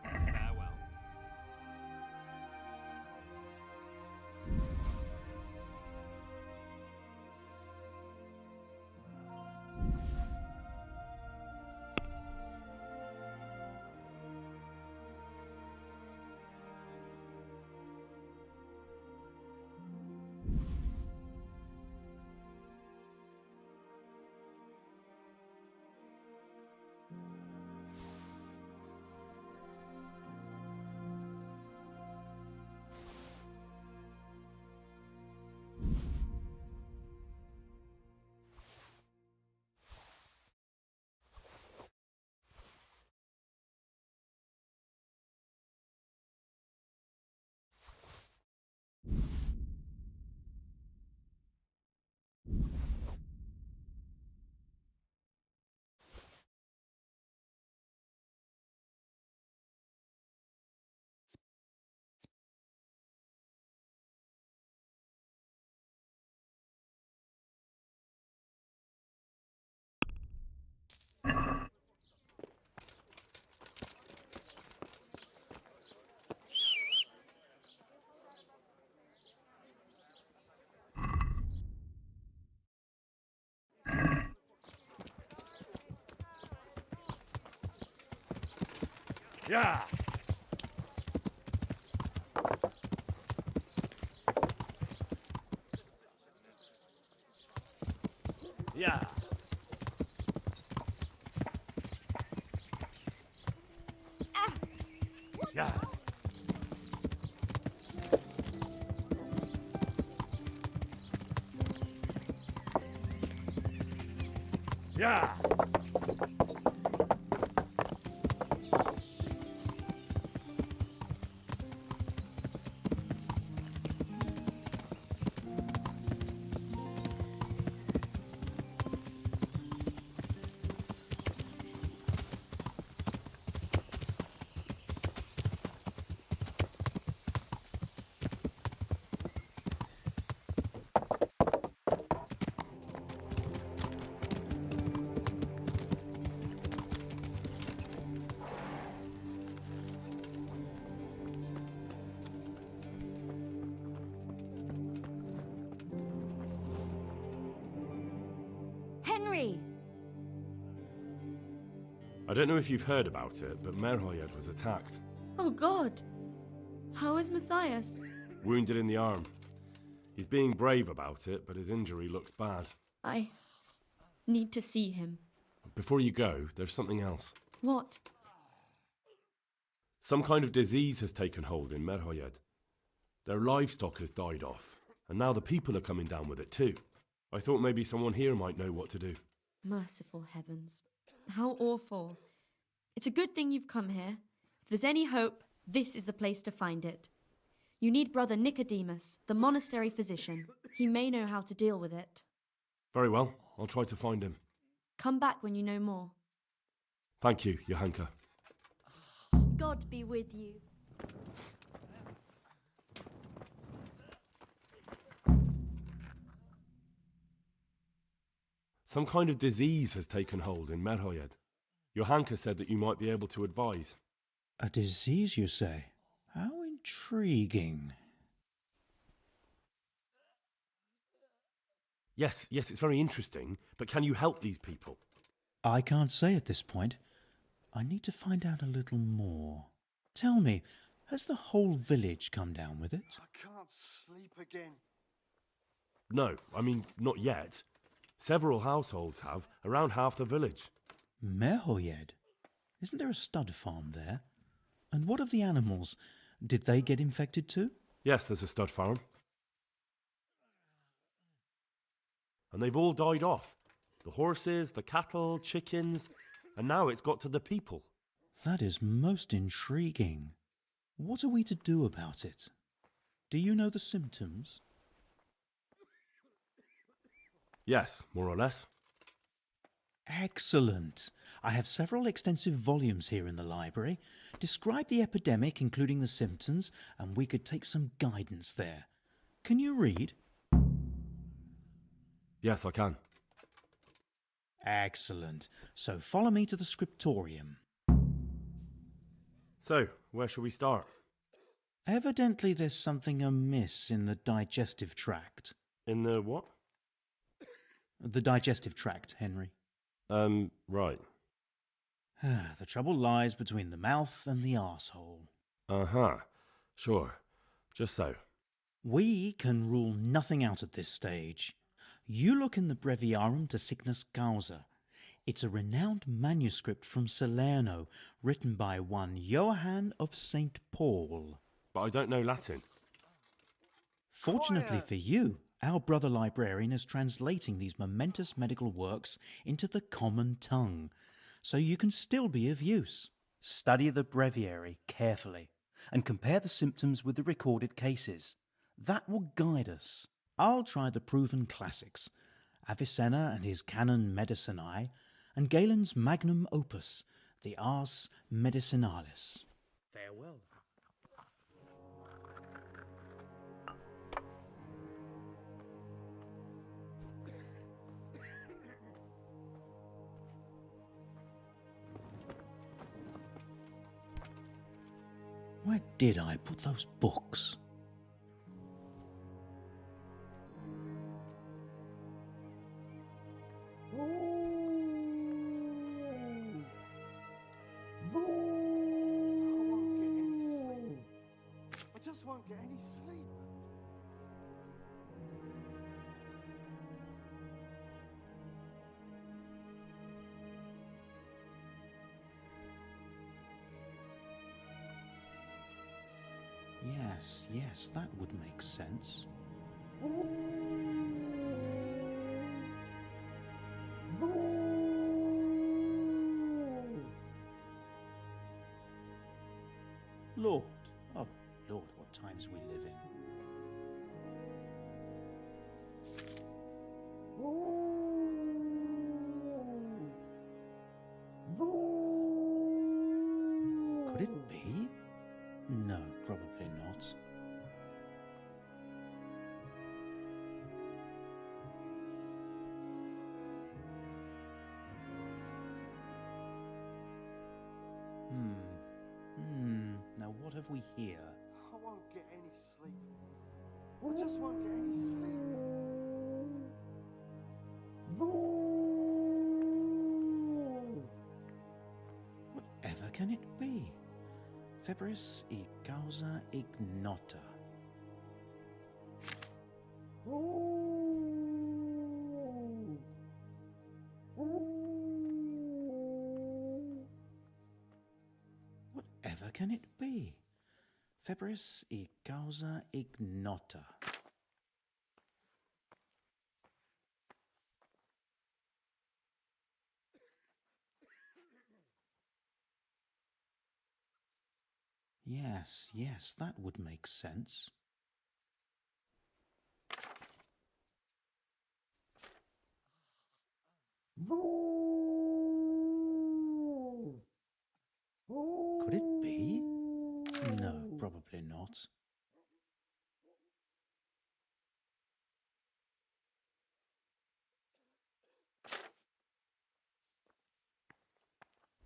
Farewell. Yeah. Yeah. Yeah. Yeah. Henry! I don't know if you've heard about it, but Merhoyed was attacked. Oh God! How is Matthias? Wounded in the arm. He's being brave about it, but his injury looks bad. I need to see him. Before you go, there's something else. What? Some kind of disease has taken hold in Merhoyed. Their livestock has died off, and now the people are coming down with it too. I thought maybe someone here might know what to do. Merciful heavens. How awful. It's a good thing you've come here. If there's any hope, this is the place to find it. You need Brother Nicodemus, the monastery physician. He may know how to deal with it. Very well, I'll try to find him. Come back when you know more. Thank you, Johanka. God be with you. Some kind of disease has taken hold in Merhoyed. Johanka said that you might be able to advise. A disease, you say? How intriguing. Yes, it's very interesting, but can you help these people? I can't say at this point. I need to find out a little more. Tell me, has the whole village come down with it? I can't sleep again. No, I mean, not yet. Several households have, around half the village. Merhoyed? Isn't there a stud farm there? And what of the animals? Did they get infected too? Yes, there's a stud farm. And they've all died off. The horses, the cattle, chickens, and now it's got to the people. That is most intriguing. What are we to do about it? Do you know the symptoms? Yes, more or less. Excellent. I have several extensive volumes here in the library. Describe the epidemic, including the symptoms, and we could take some guidance there. Can you read? Yes, I can. Excellent. So follow me to the scriptorium. So, where shall we start? Evidently there's something amiss in the digestive tract. In the what? The digestive tract, Henry. Right. The trouble lies between the mouth and the arsehole. Uh-huh. Sure. Just so. We can rule nothing out at this stage. You look in the Breviarum de Sickness Causa. It's a renowned manuscript from Salerno, written by one Johann of St. Paul. But I don't know Latin. Fortunately for you, our brother librarian is translating these momentous medical works into the common tongue, so you can still be of use. Study the breviary carefully and compare the symptoms with the recorded cases. That will guide us. I'll try the proven classics, Avicenna and his Canon Medicinae, and Galen's magnum opus, the Ars Medicinalis. Farewell. Where did I put those books? just won't get any sleep. Yes, yes, that would make sense. Lord, oh Lord, what times we live in. Could it be? No, probably not. Now what have we here? I won't get any sleep. I just won't get any sleep. Whatever can it be? Febris e causa ignota. Whatever can it be? Febris e causa ignota. Yes, yes, that would make sense. Could it be? No, probably not.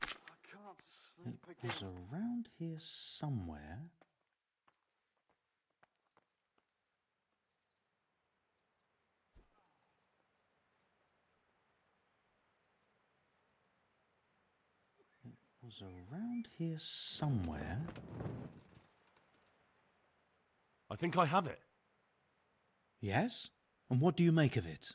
I can't sleep It again. was around here somewhere. It was around here somewhere. I think I have it. Yes? And what do you make of it?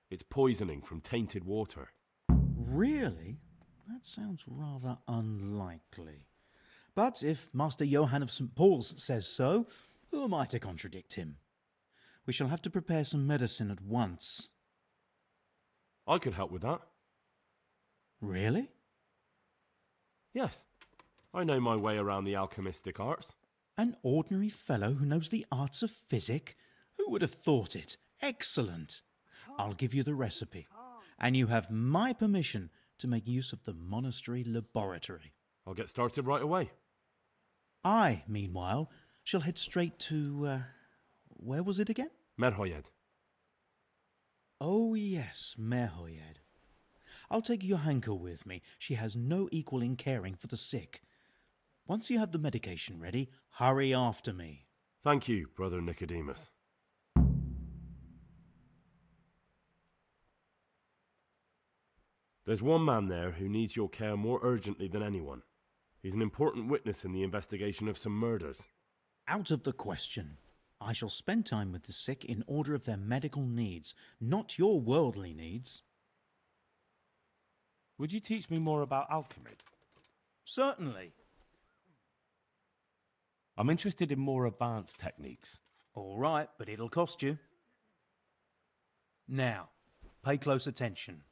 It's poisoning from tainted water. Really? That sounds rather unlikely. But if Master Johann of St. Paul's says so, who am I to contradict him? We shall have to prepare some medicine at once. I could help with that. Really? Yes. I know my way around the alchemistic arts. An ordinary fellow who knows the arts of physic? Who would have thought it? Excellent. I'll give you the recipe, and you have my permission to make use of the monastery laboratory. I'll get started right away. I, meanwhile, shall head straight to, where was it again? Merhoyed. Oh yes, Merhoyed. I'll take Johanka with me. She has no equal in caring for the sick. Once you have the medication ready, hurry after me. Thank you, Brother Nicodemus. There's one man there who needs your care more urgently than anyone. He's an important witness in the investigation of some murders. Out of the question. I shall spend time with the sick in order of their medical needs, not your worldly needs. Would you teach me more about alchemy? Certainly. I'm interested in more advanced techniques. All right, but it'll cost you. Now, pay close attention.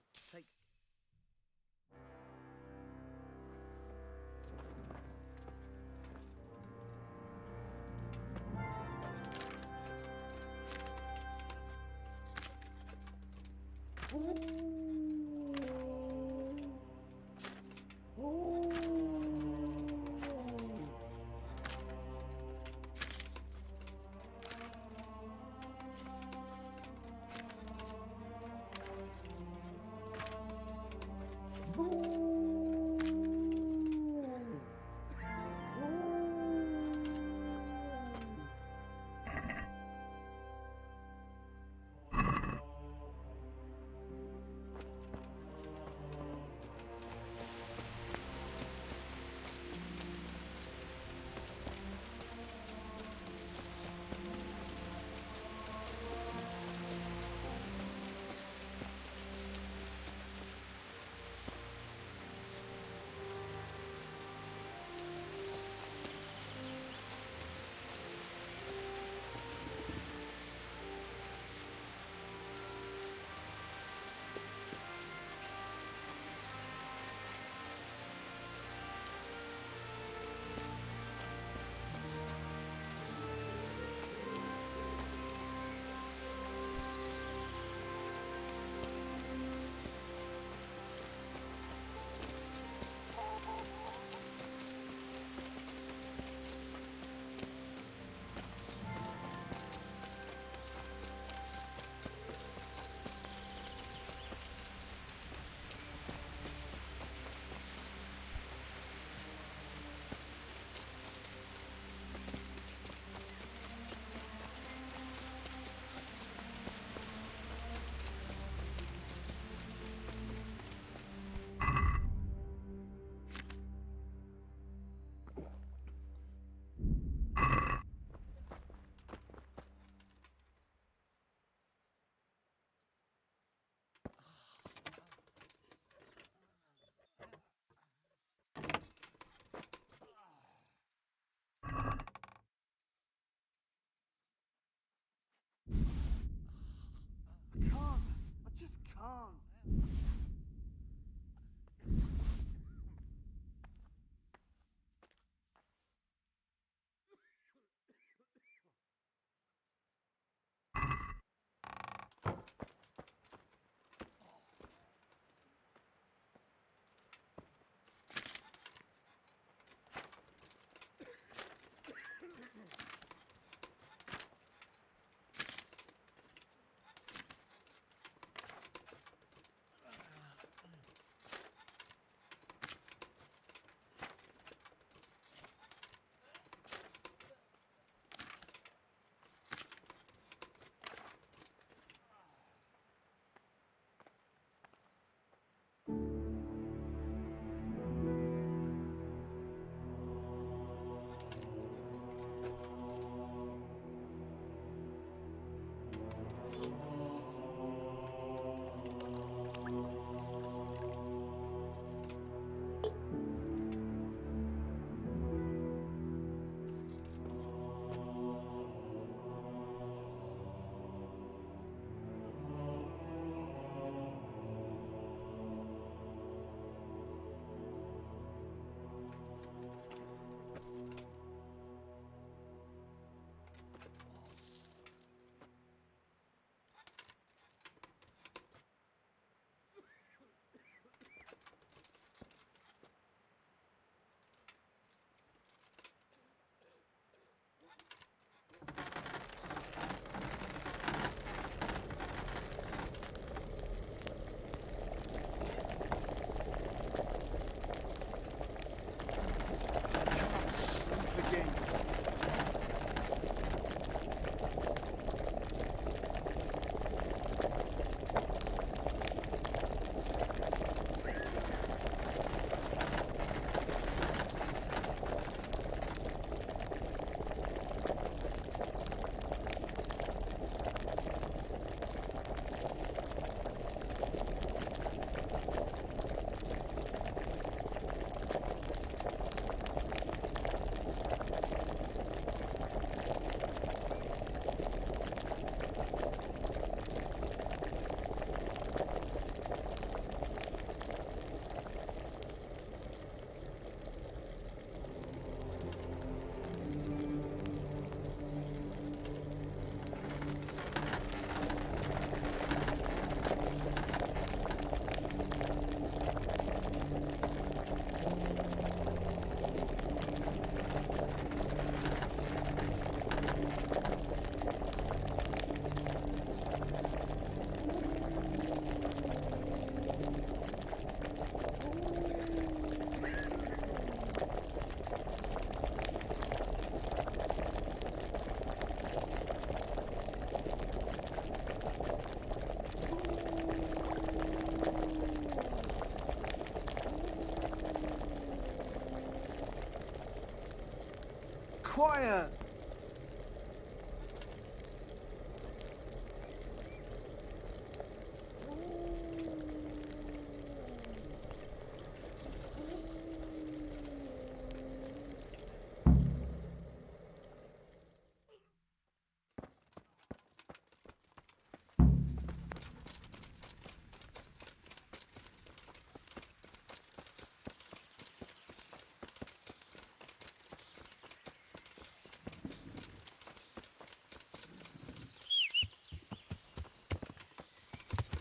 quiet.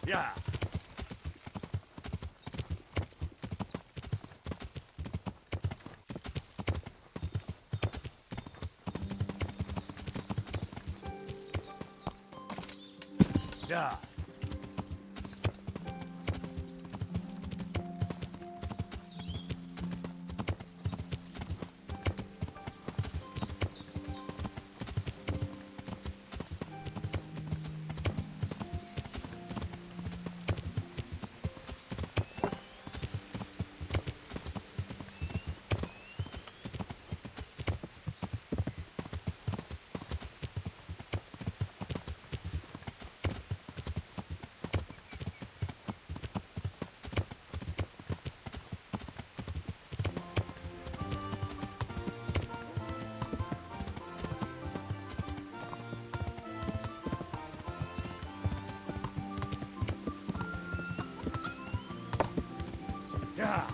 Yeah. Yeah. Yeah. Yeah.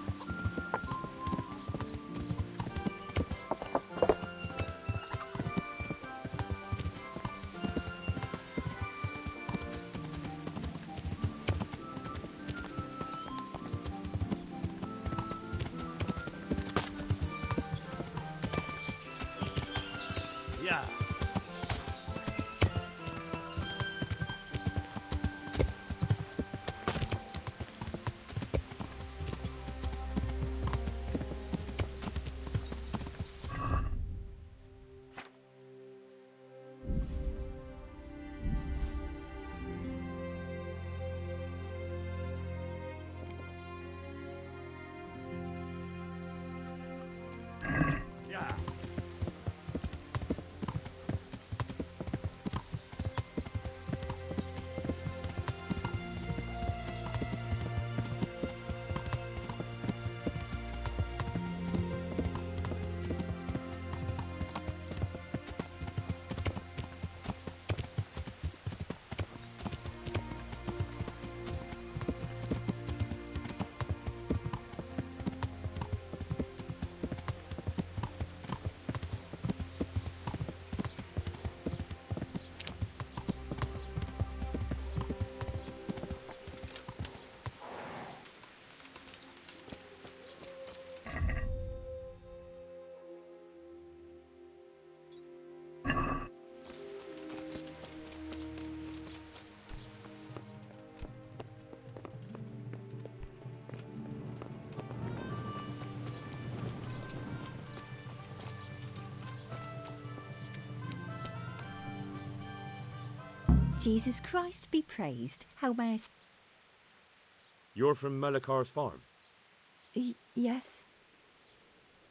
Yeah. Jesus Christ be praised. How may I... You're from Melikar's farm? Yes?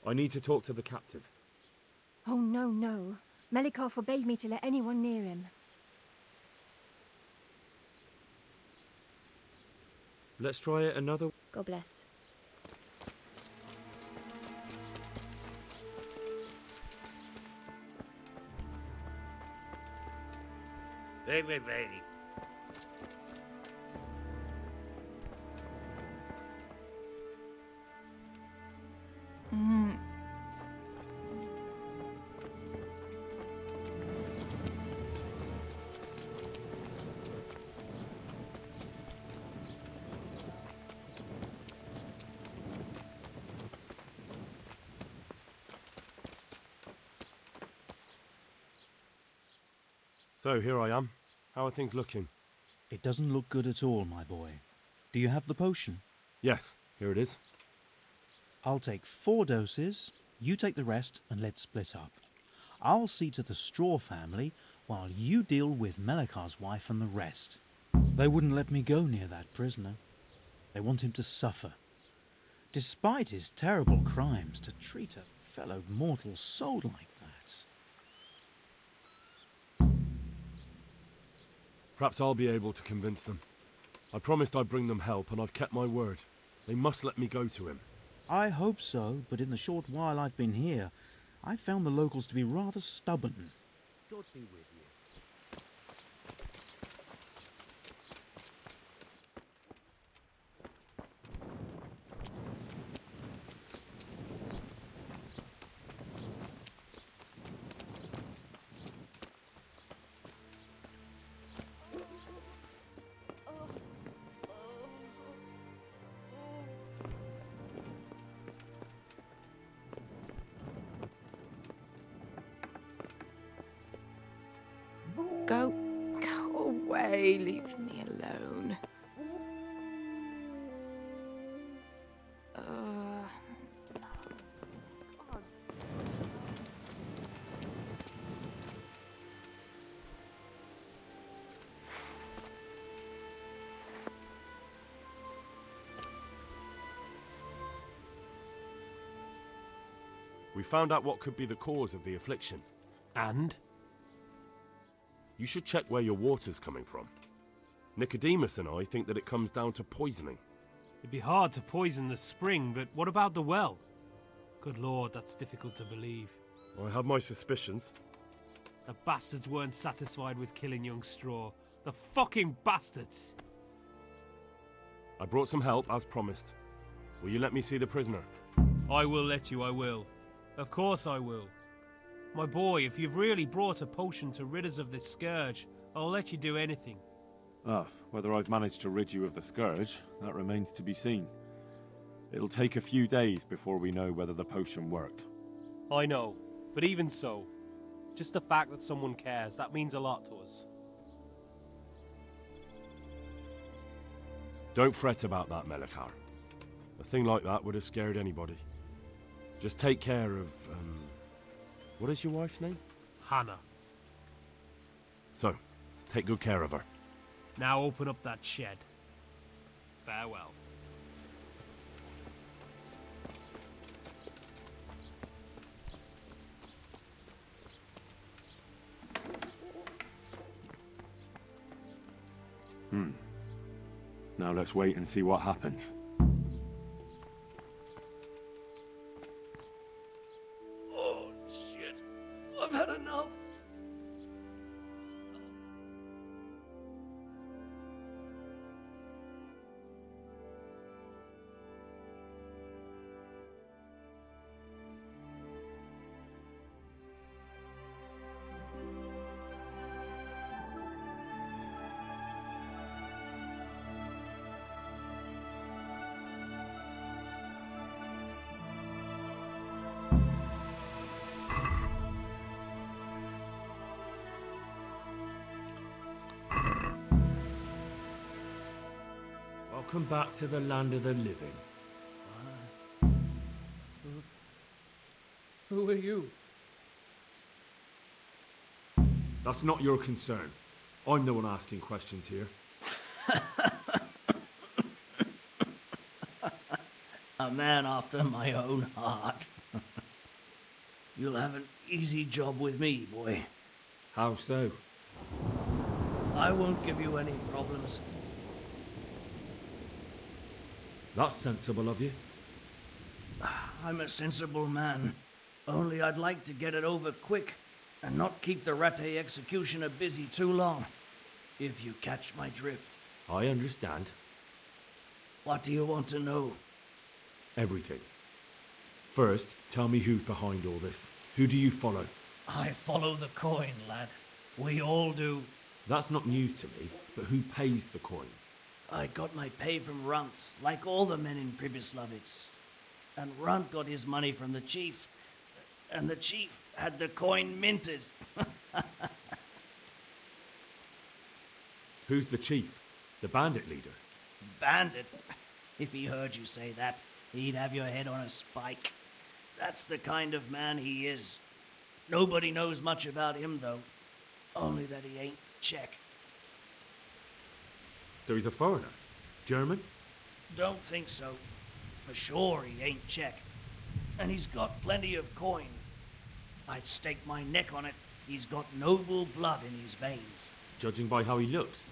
I need to talk to the captive. Oh, no, no. Melikar forbade me to let anyone near him. Let's try it another... God bless. Hey, baby. So here I am. How are things looking? It doesn't look good at all, my boy. Do you have the potion? Yes, here it is. I'll take 4 doses, you take the rest, and let's split up. I'll see to the Straw family, while you deal with Melikar's wife and the rest. They wouldn't let me go near that prisoner. They want him to suffer. Despite his terrible crimes, to treat a fellow mortal soul like that. Perhaps I'll be able to convince them. I promised I'd bring them help, and I've kept my word. They must let me go to him. I hope so, but in the short while I've been here, I've found the locals to be rather stubborn. God be with you. Go away, leave me alone. We found out what could be the cause of the affliction. And? You should check where your water's coming from. Nicodemus and I think that it comes down to poisoning. It'd be hard to poison the spring, but what about the well? Good lord, that's difficult to believe. I have my suspicions. The bastards weren't satisfied with killing young Straw. The fucking bastards! I brought some help, as promised. Will you let me see the prisoner? I will let you, I will. Of course I will. My boy, if you've really brought a potion to rid us of this scourge, I'll let you do anything. Whether I've managed to rid you of the scourge, that remains to be seen. It'll take a few days before we know whether the potion worked. I know, but even so, just the fact that someone cares, that means a lot to us. Don't fret about that, Melikar. A thing like that would have scared anybody. Just take care of, what is your wife's name? Hannah. So, take good care of her. Now open up that shed. Farewell. Now let's wait and see what happens. Oh, shit. I've had enough. Welcome back to the land of the living. Who are you? That's not your concern. I'm the one asking questions here. A man after my own heart. You'll have an easy job with me, boy. How so? I won't give you any problems. That's sensible of you. I'm a sensible man. Only I'd like to get it over quick and not keep the Rattay executioner busy too long. If you catch my drift. I understand. What do you want to know? Everything. First, tell me who's behind all this. Who do you follow? I follow the coin, lad. We all do. That's not news to me, but who pays the coin? I got my pay from Runt, like all the men in Pribyslavitz. And Runt got his money from the chief. And the chief had the coin minted. Who's the chief? The bandit leader? Bandit? If he heard you say that, he'd have your head on a spike. That's the kind of man he is. Nobody knows much about him, though. Only that he ain't Czech. So he's a foreigner? German? Don't think so. For sure he ain't Czech. And he's got plenty of coin. I'd stake my neck on it. He's got noble blood in his veins. Judging by how he looks.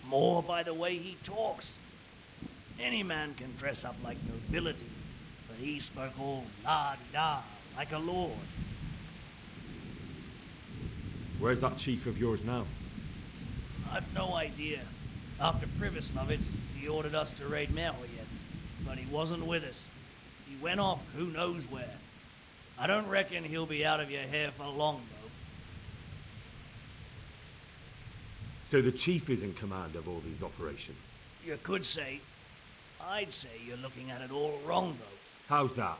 More by the way he talks. Any man can dress up like nobility, but he spoke all la-di-da, like a lord. Where's that chief of yours now? I've no idea. After Privislovitz, he ordered us to raid Merhoyet, but he wasn't with us. He went off who knows where. I don't reckon he'll be out of your hair for long, though. So the chief is in command of all these operations? You could say. I'd say you're looking at it all wrong, though. How's that?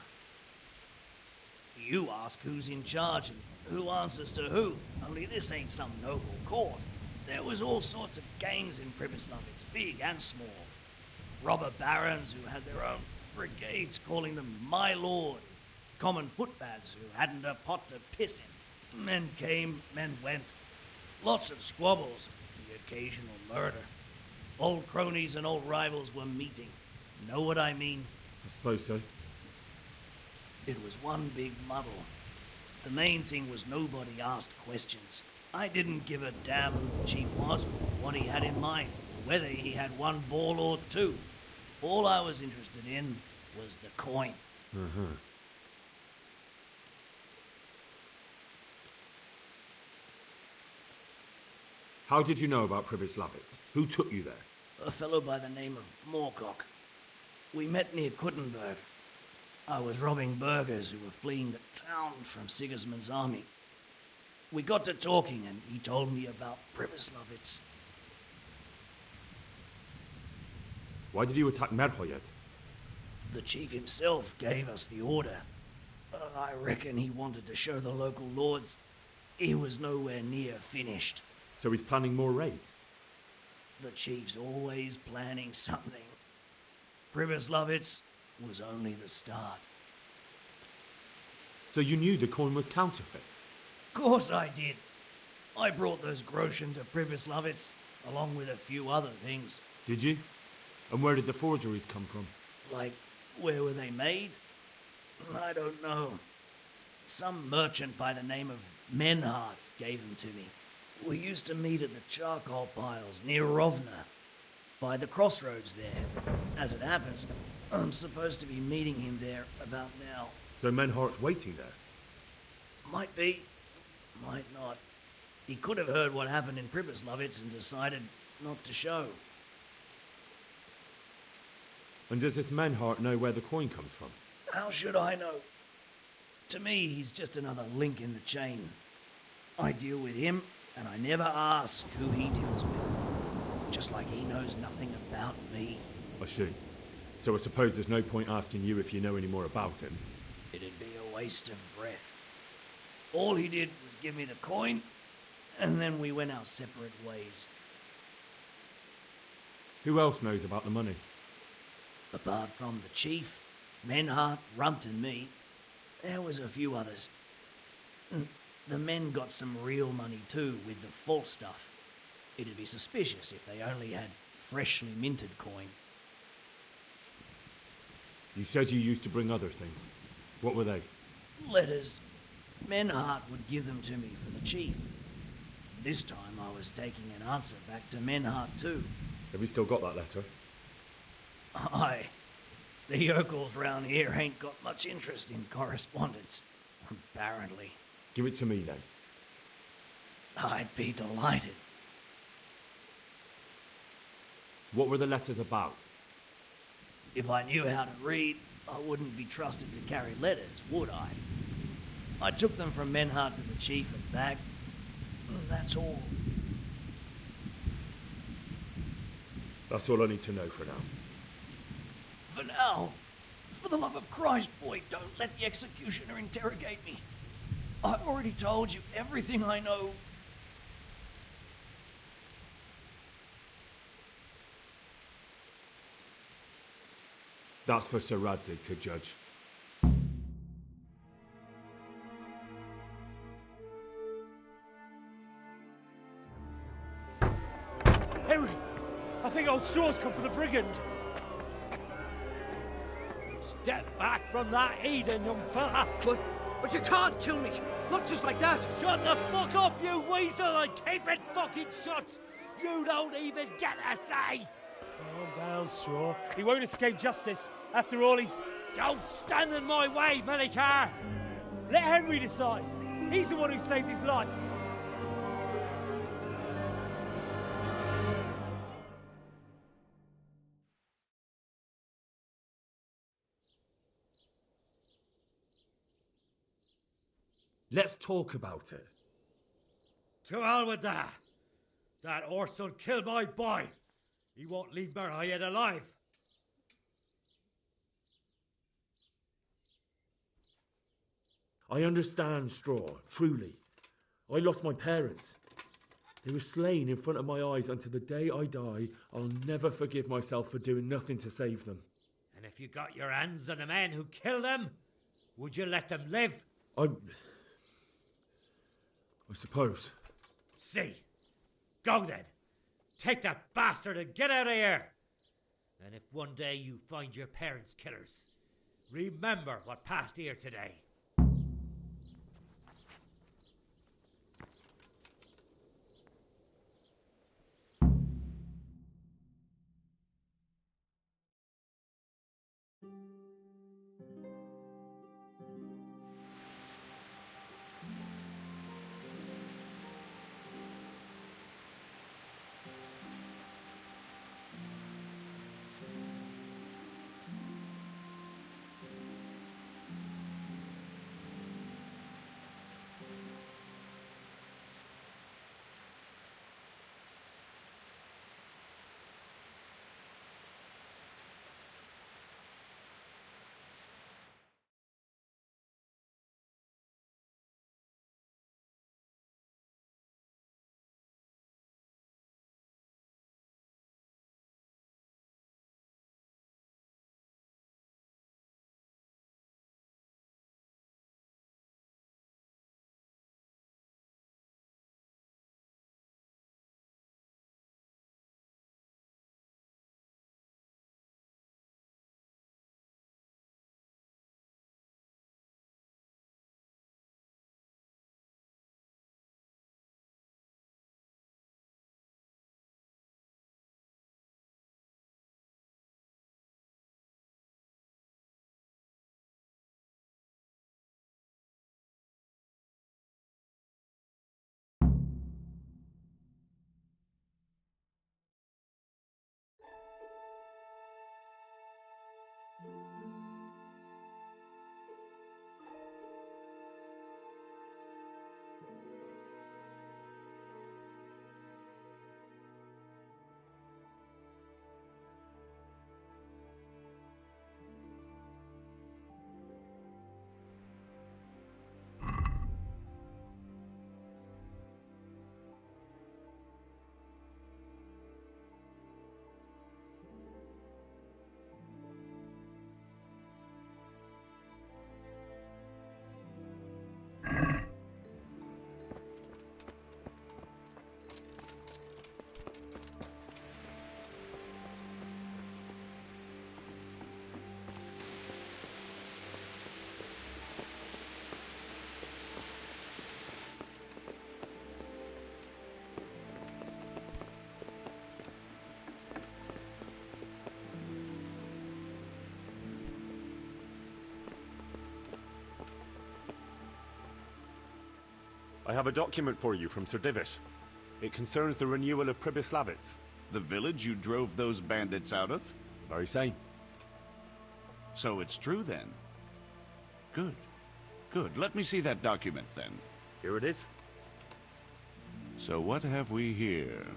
You ask who's in charge and who answers to who. Only this ain't some noble court. There was all sorts of gangs in Privislovitz, big and small. Robber barons who had their own brigades calling them my lord. Common footpads who hadn't a pot to piss in. Men came, men went. Lots of squabbles, the occasional murder. Old cronies and old rivals were meeting. Know what I mean? I suppose so. It was one big muddle. The main thing was nobody asked questions. I didn't give a damn who the chief was, or what he had in mind, or whether he had one ball or two. All I was interested in was the coin. How did you know about Privislovitz? Who took you there? A fellow by the name of Moorcock. We met near Kuttenberg. I was robbing burghers who were fleeing the town from Sigismund's army. We got to talking and he told me about Privislovitz. Why did you attack Merhoyet? The chief himself gave us the order. I reckon he wanted to show the local lords he was nowhere near finished. So he's planning more raids? The chief's always planning something. Privislovitz was only the start. So you knew the coin was counterfeit? Course I did. I brought those groschen to Privislovitz, along with a few other things. Did you? And where did the forgeries come from? Like, where were they made? I don't know. Some merchant by the name of Menhart gave them to me. We used to meet at the charcoal piles near Rovna, by the crossroads there. As it happens, I'm supposed to be meeting him there about now. So Menhart's waiting there? Might be, might not. He could have heard what happened in Privislovitz and decided not to show. And does this Menhart know where the coin comes from? How should I know? To me, he's just another link in the chain. I deal with him, and I never ask who he deals with. Just like he knows nothing about me. I see. So I suppose there's no point asking you if you know any more about him. It'd be a waste of breath. All he did was give me the coin, and then we went our separate ways. Who else knows about the money? Apart from the chief, Menhart, Runt and me, there was a few others. The men got some real money too, with the false stuff. It'd be suspicious if they only had freshly minted coin. You said you used to bring other things. What were they? Letters. Menhart would give them to me for the chief. This time I was taking an answer back to Menhart too. Have you still got that letter? Aye. The yokels round here ain't got much interest in correspondence, apparently. Give it to me then. I'd be delighted. What were the letters about? If I knew how to read, I wouldn't be trusted to carry letters, would I? I took them from Menhart to the chief and back. That's all. That's all I need to know for now. For now, for the love of Christ, boy, don't let the executioner interrogate me. I've already told you everything I know. That's for Sir Radzig to judge. Henry! I think old Straw's come for the brigand. Step back from that heathen, young fella. But But you can't kill me! Not just like that! Shut the fuck up, you weasel, and keep it fucking shut! You don't even get a say! Calm down, Straw. He won't escape justice. After all, he's... Don't stand in my way, Melikar! Let Henry decide. He's the one who saved his life. Let's talk about it. To hell with that! That Orson killed my boy! He won't leave Merhayed alive! I understand, Straw, truly. I lost my parents. They were slain in front of my eyes, and to the day I die, I'll never forgive myself for doing nothing to save them. And if you got your hands on the men who killed them, would you let them live? I suppose. See. Go then. Take that bastard and get out of here. And if one day you find your parents' killers, remember what passed here today. I have a document for you from Sir Divish. It concerns the renewal of Pribyslavitz. The village you drove those bandits out of? Very same. So it's true then? Good. Good. Let me see that document then. Here it is. So what have we here?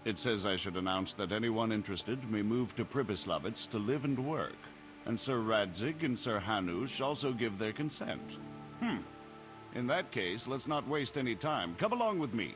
It says I should announce that anyone interested may move to Pribyslavitz to live and work. And Sir Radzig and Sir Hanush also give their consent. In that case, let's not waste any time. Come along with me.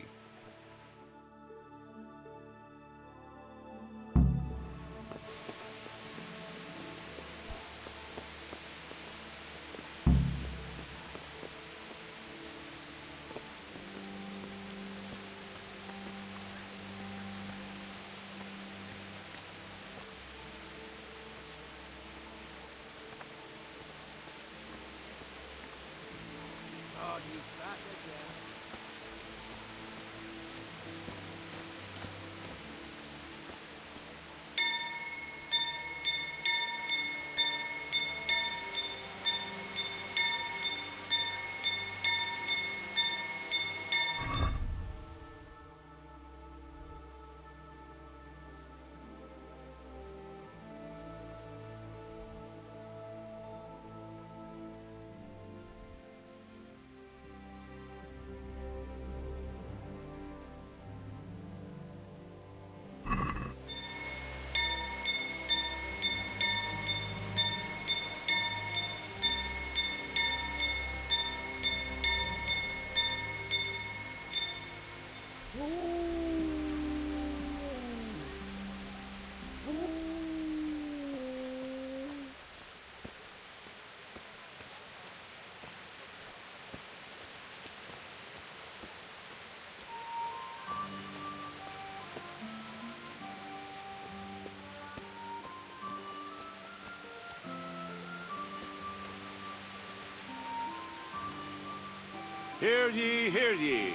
Hear ye, hear ye.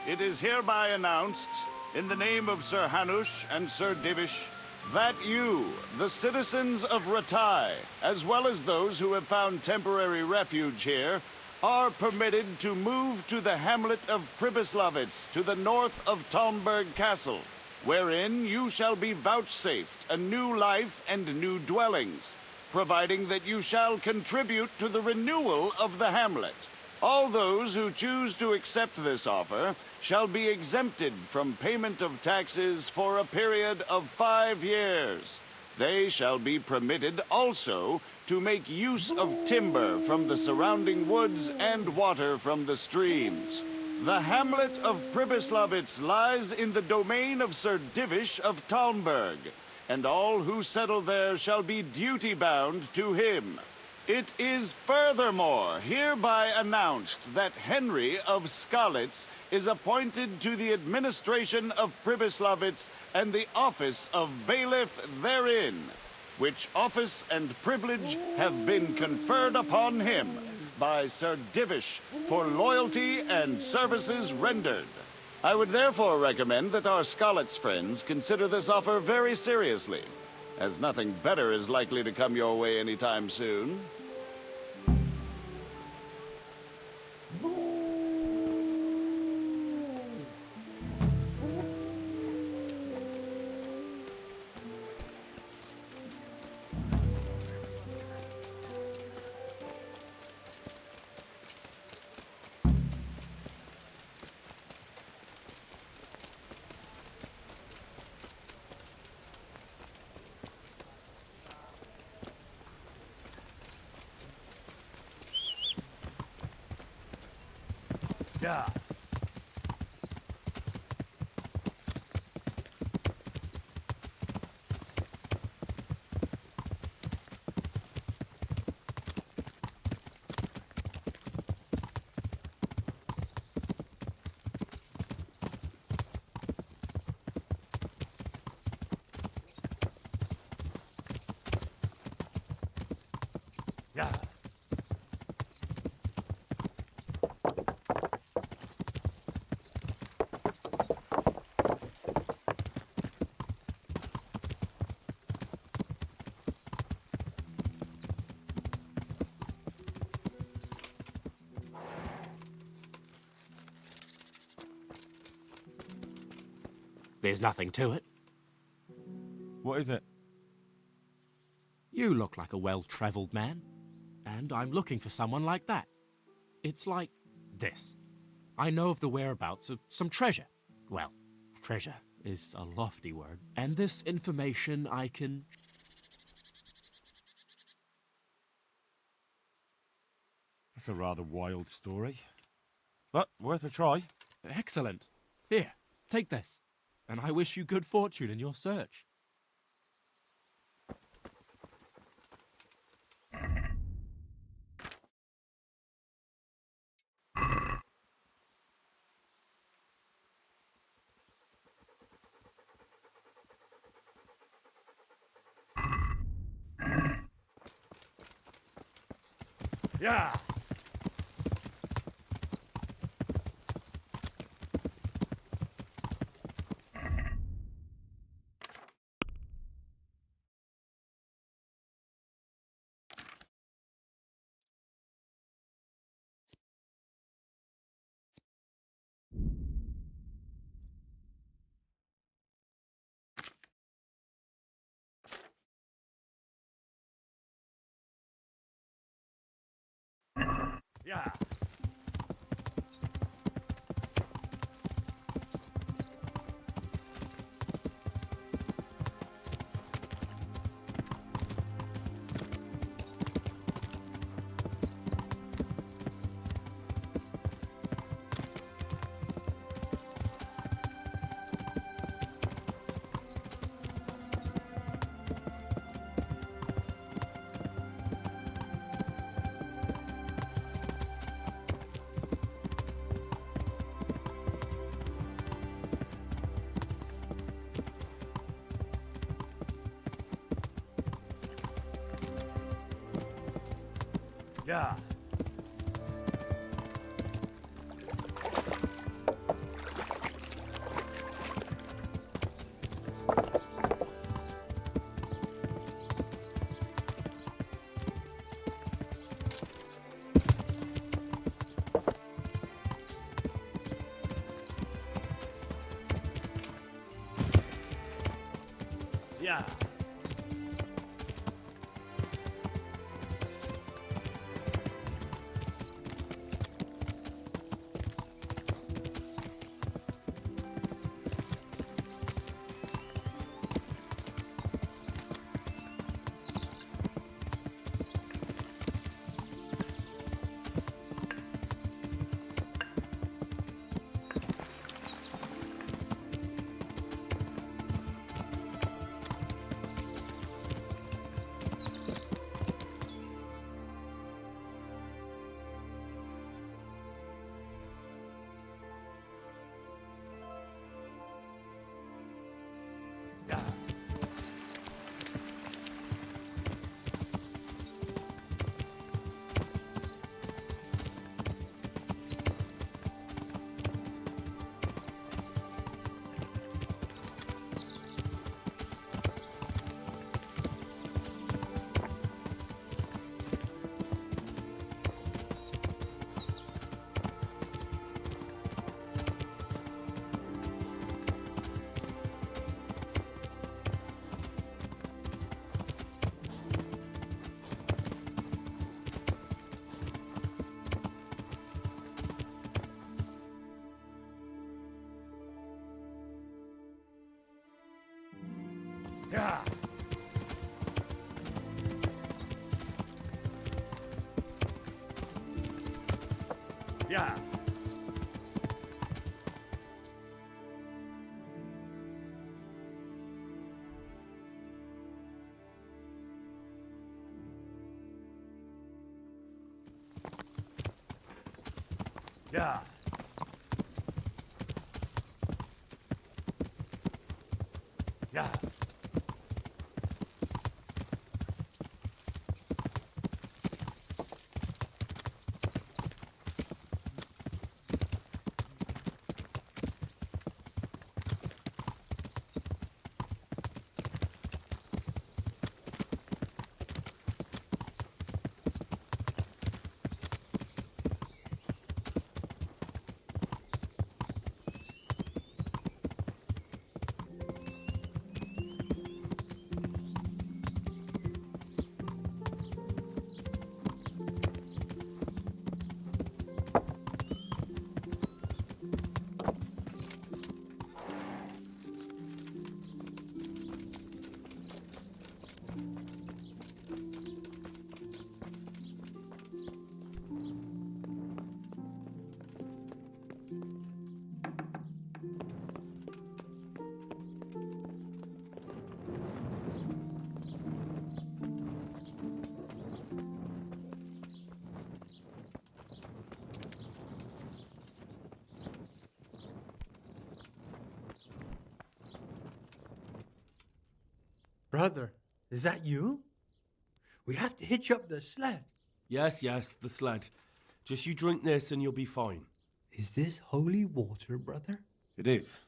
It is hereby announced, in the name of Sir Hanush and Sir Divish, that you, the citizens of Ratai, as well as those who have found temporary refuge here, are permitted to move to the hamlet of Pribyslavitz to the north of Talmberg Castle, wherein you shall be vouchsafed a new life and new dwellings, providing that you shall contribute to the renewal of the hamlet. All those who choose to accept this offer shall be exempted from payment of taxes for a period of 5 years. They shall be permitted also to make use of timber from the surrounding woods and water from the streams. The hamlet of Pribyslavitz lies in the domain of Sir Divish of Talmberg, and all who settle there shall be duty-bound to him. It is furthermore hereby announced that Henry of Skalitz is appointed to the administration of Pribyslavitz and the office of bailiff therein, which office and privilege have been conferred upon him by Sir Divish for loyalty and services rendered. I would therefore recommend that our Skalitz friends consider this offer very seriously, as nothing better is likely to come your way anytime soon. Yeah. Yeah. There's nothing to it. What is it? You look like a well-travelled man, and I'm looking for someone like that. It's like this. I know of the whereabouts of some treasure. Well, treasure is a lofty word. And this information I can... That's a rather wild story. But worth a try. Excellent. Here, take this. And I wish you good fortune in your search. Yeah. Yeah. Yeah. Yeah. Yeah. Yeah. Yeah. Yeah. Brother, is that you? We have to hitch up the sled. Yes, the sled. Just you drink this and you'll be fine. Is this holy water, brother? It is.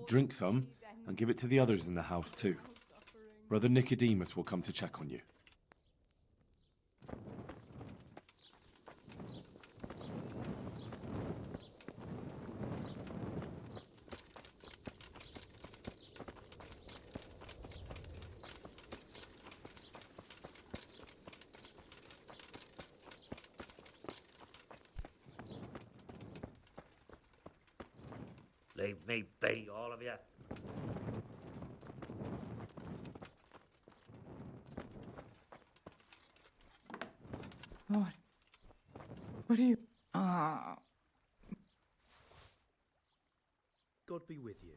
Drink some and give it to the others in the house too. Brother Nicodemus will come to check on you. Leave me be, all of you. What? What are you... Ah. God be with you.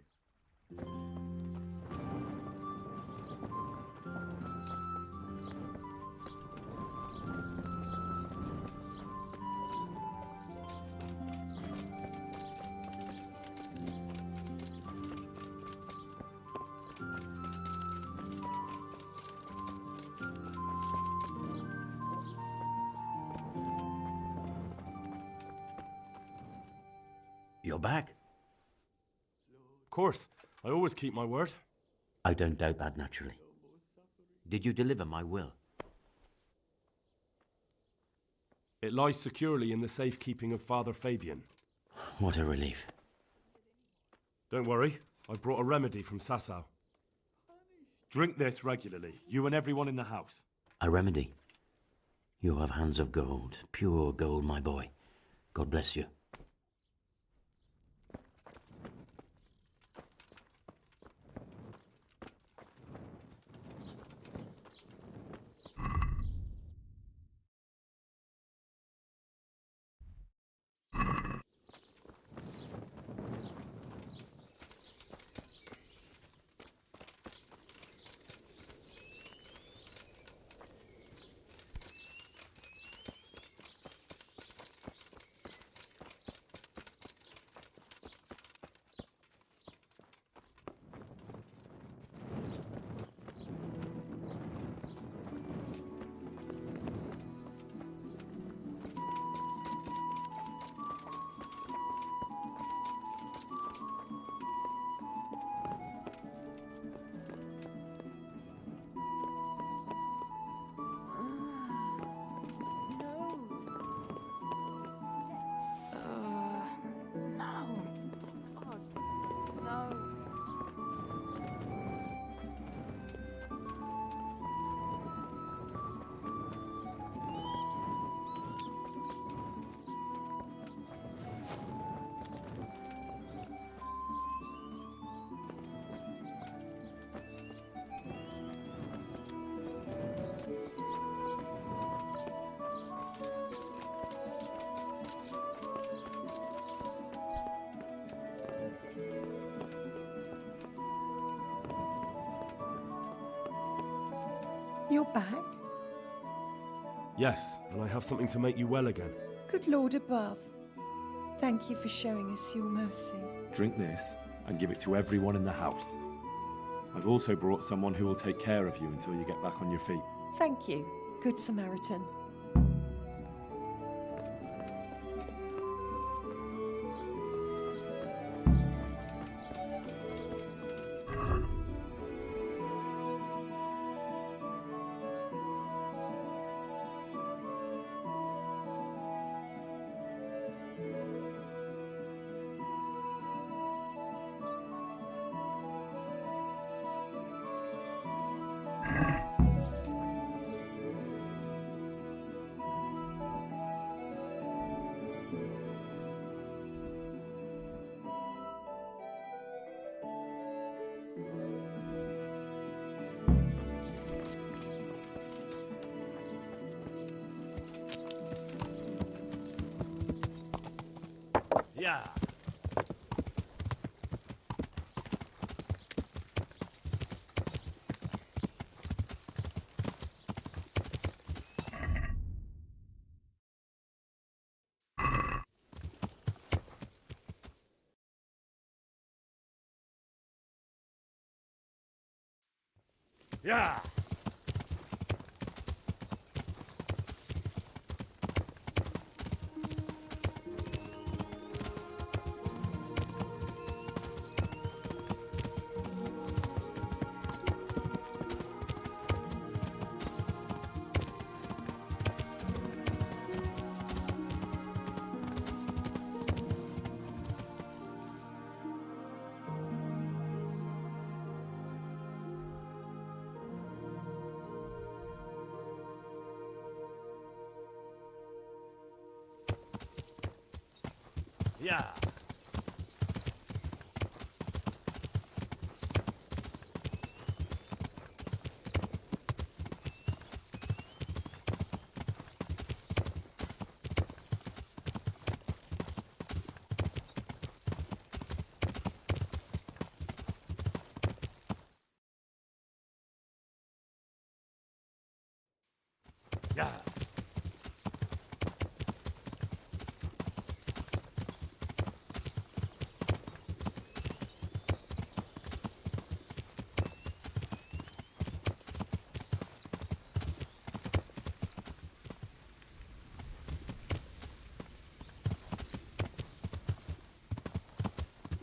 You're back? Of course. I always keep my word. I don't doubt that, naturally. Did you deliver my will? It lies securely in the safekeeping of Father Fabian. What a relief. Don't worry. I brought a remedy from Sasau. Drink this regularly, you and everyone in the house. A remedy. You have hands of gold, pure gold, my boy. God bless you. You're back? Yes, and I have something to make you well again. Good Lord above. Thank you for showing us your mercy. Drink this and give it to everyone in the house. I've also brought someone who will take care of you until you get back on your feet. Thank you, Good Samaritan. Yeah. Yeah. Yeah. Yeah.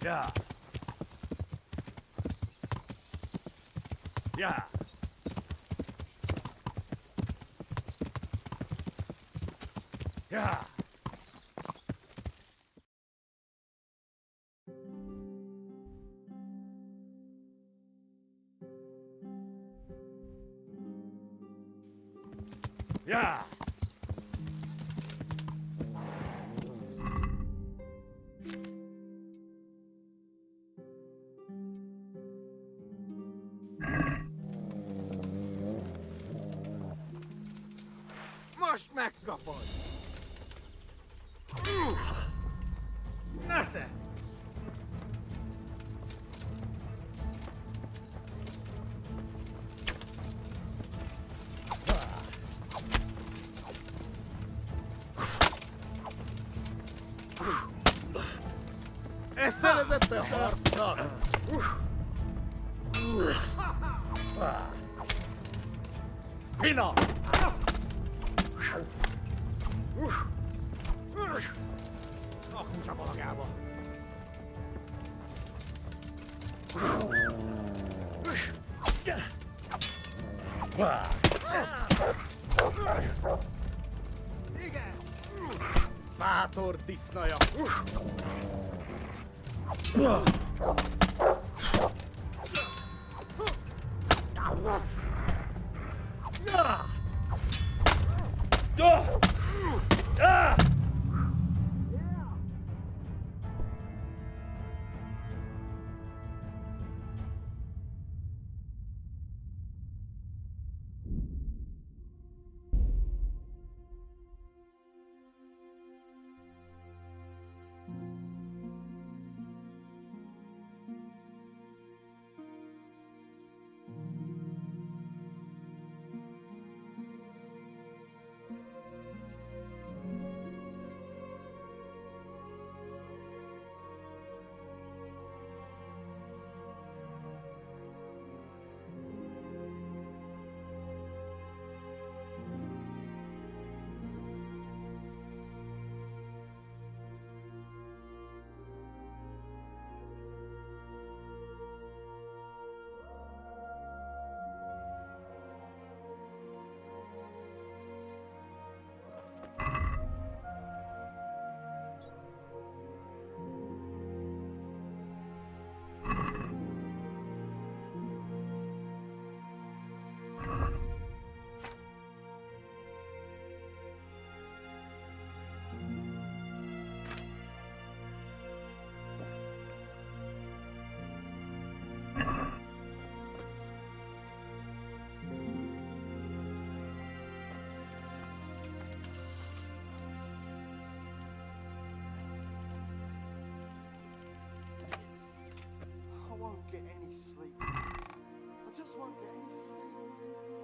Yeah. Yeah. Yeah. Yeah. Most megkapod! Nesze! Ezt nevezette a harcnak! Pina! A kutya balagába! Igen! Bátor disznaja! I won't get any sleep. I just won't get any sleep.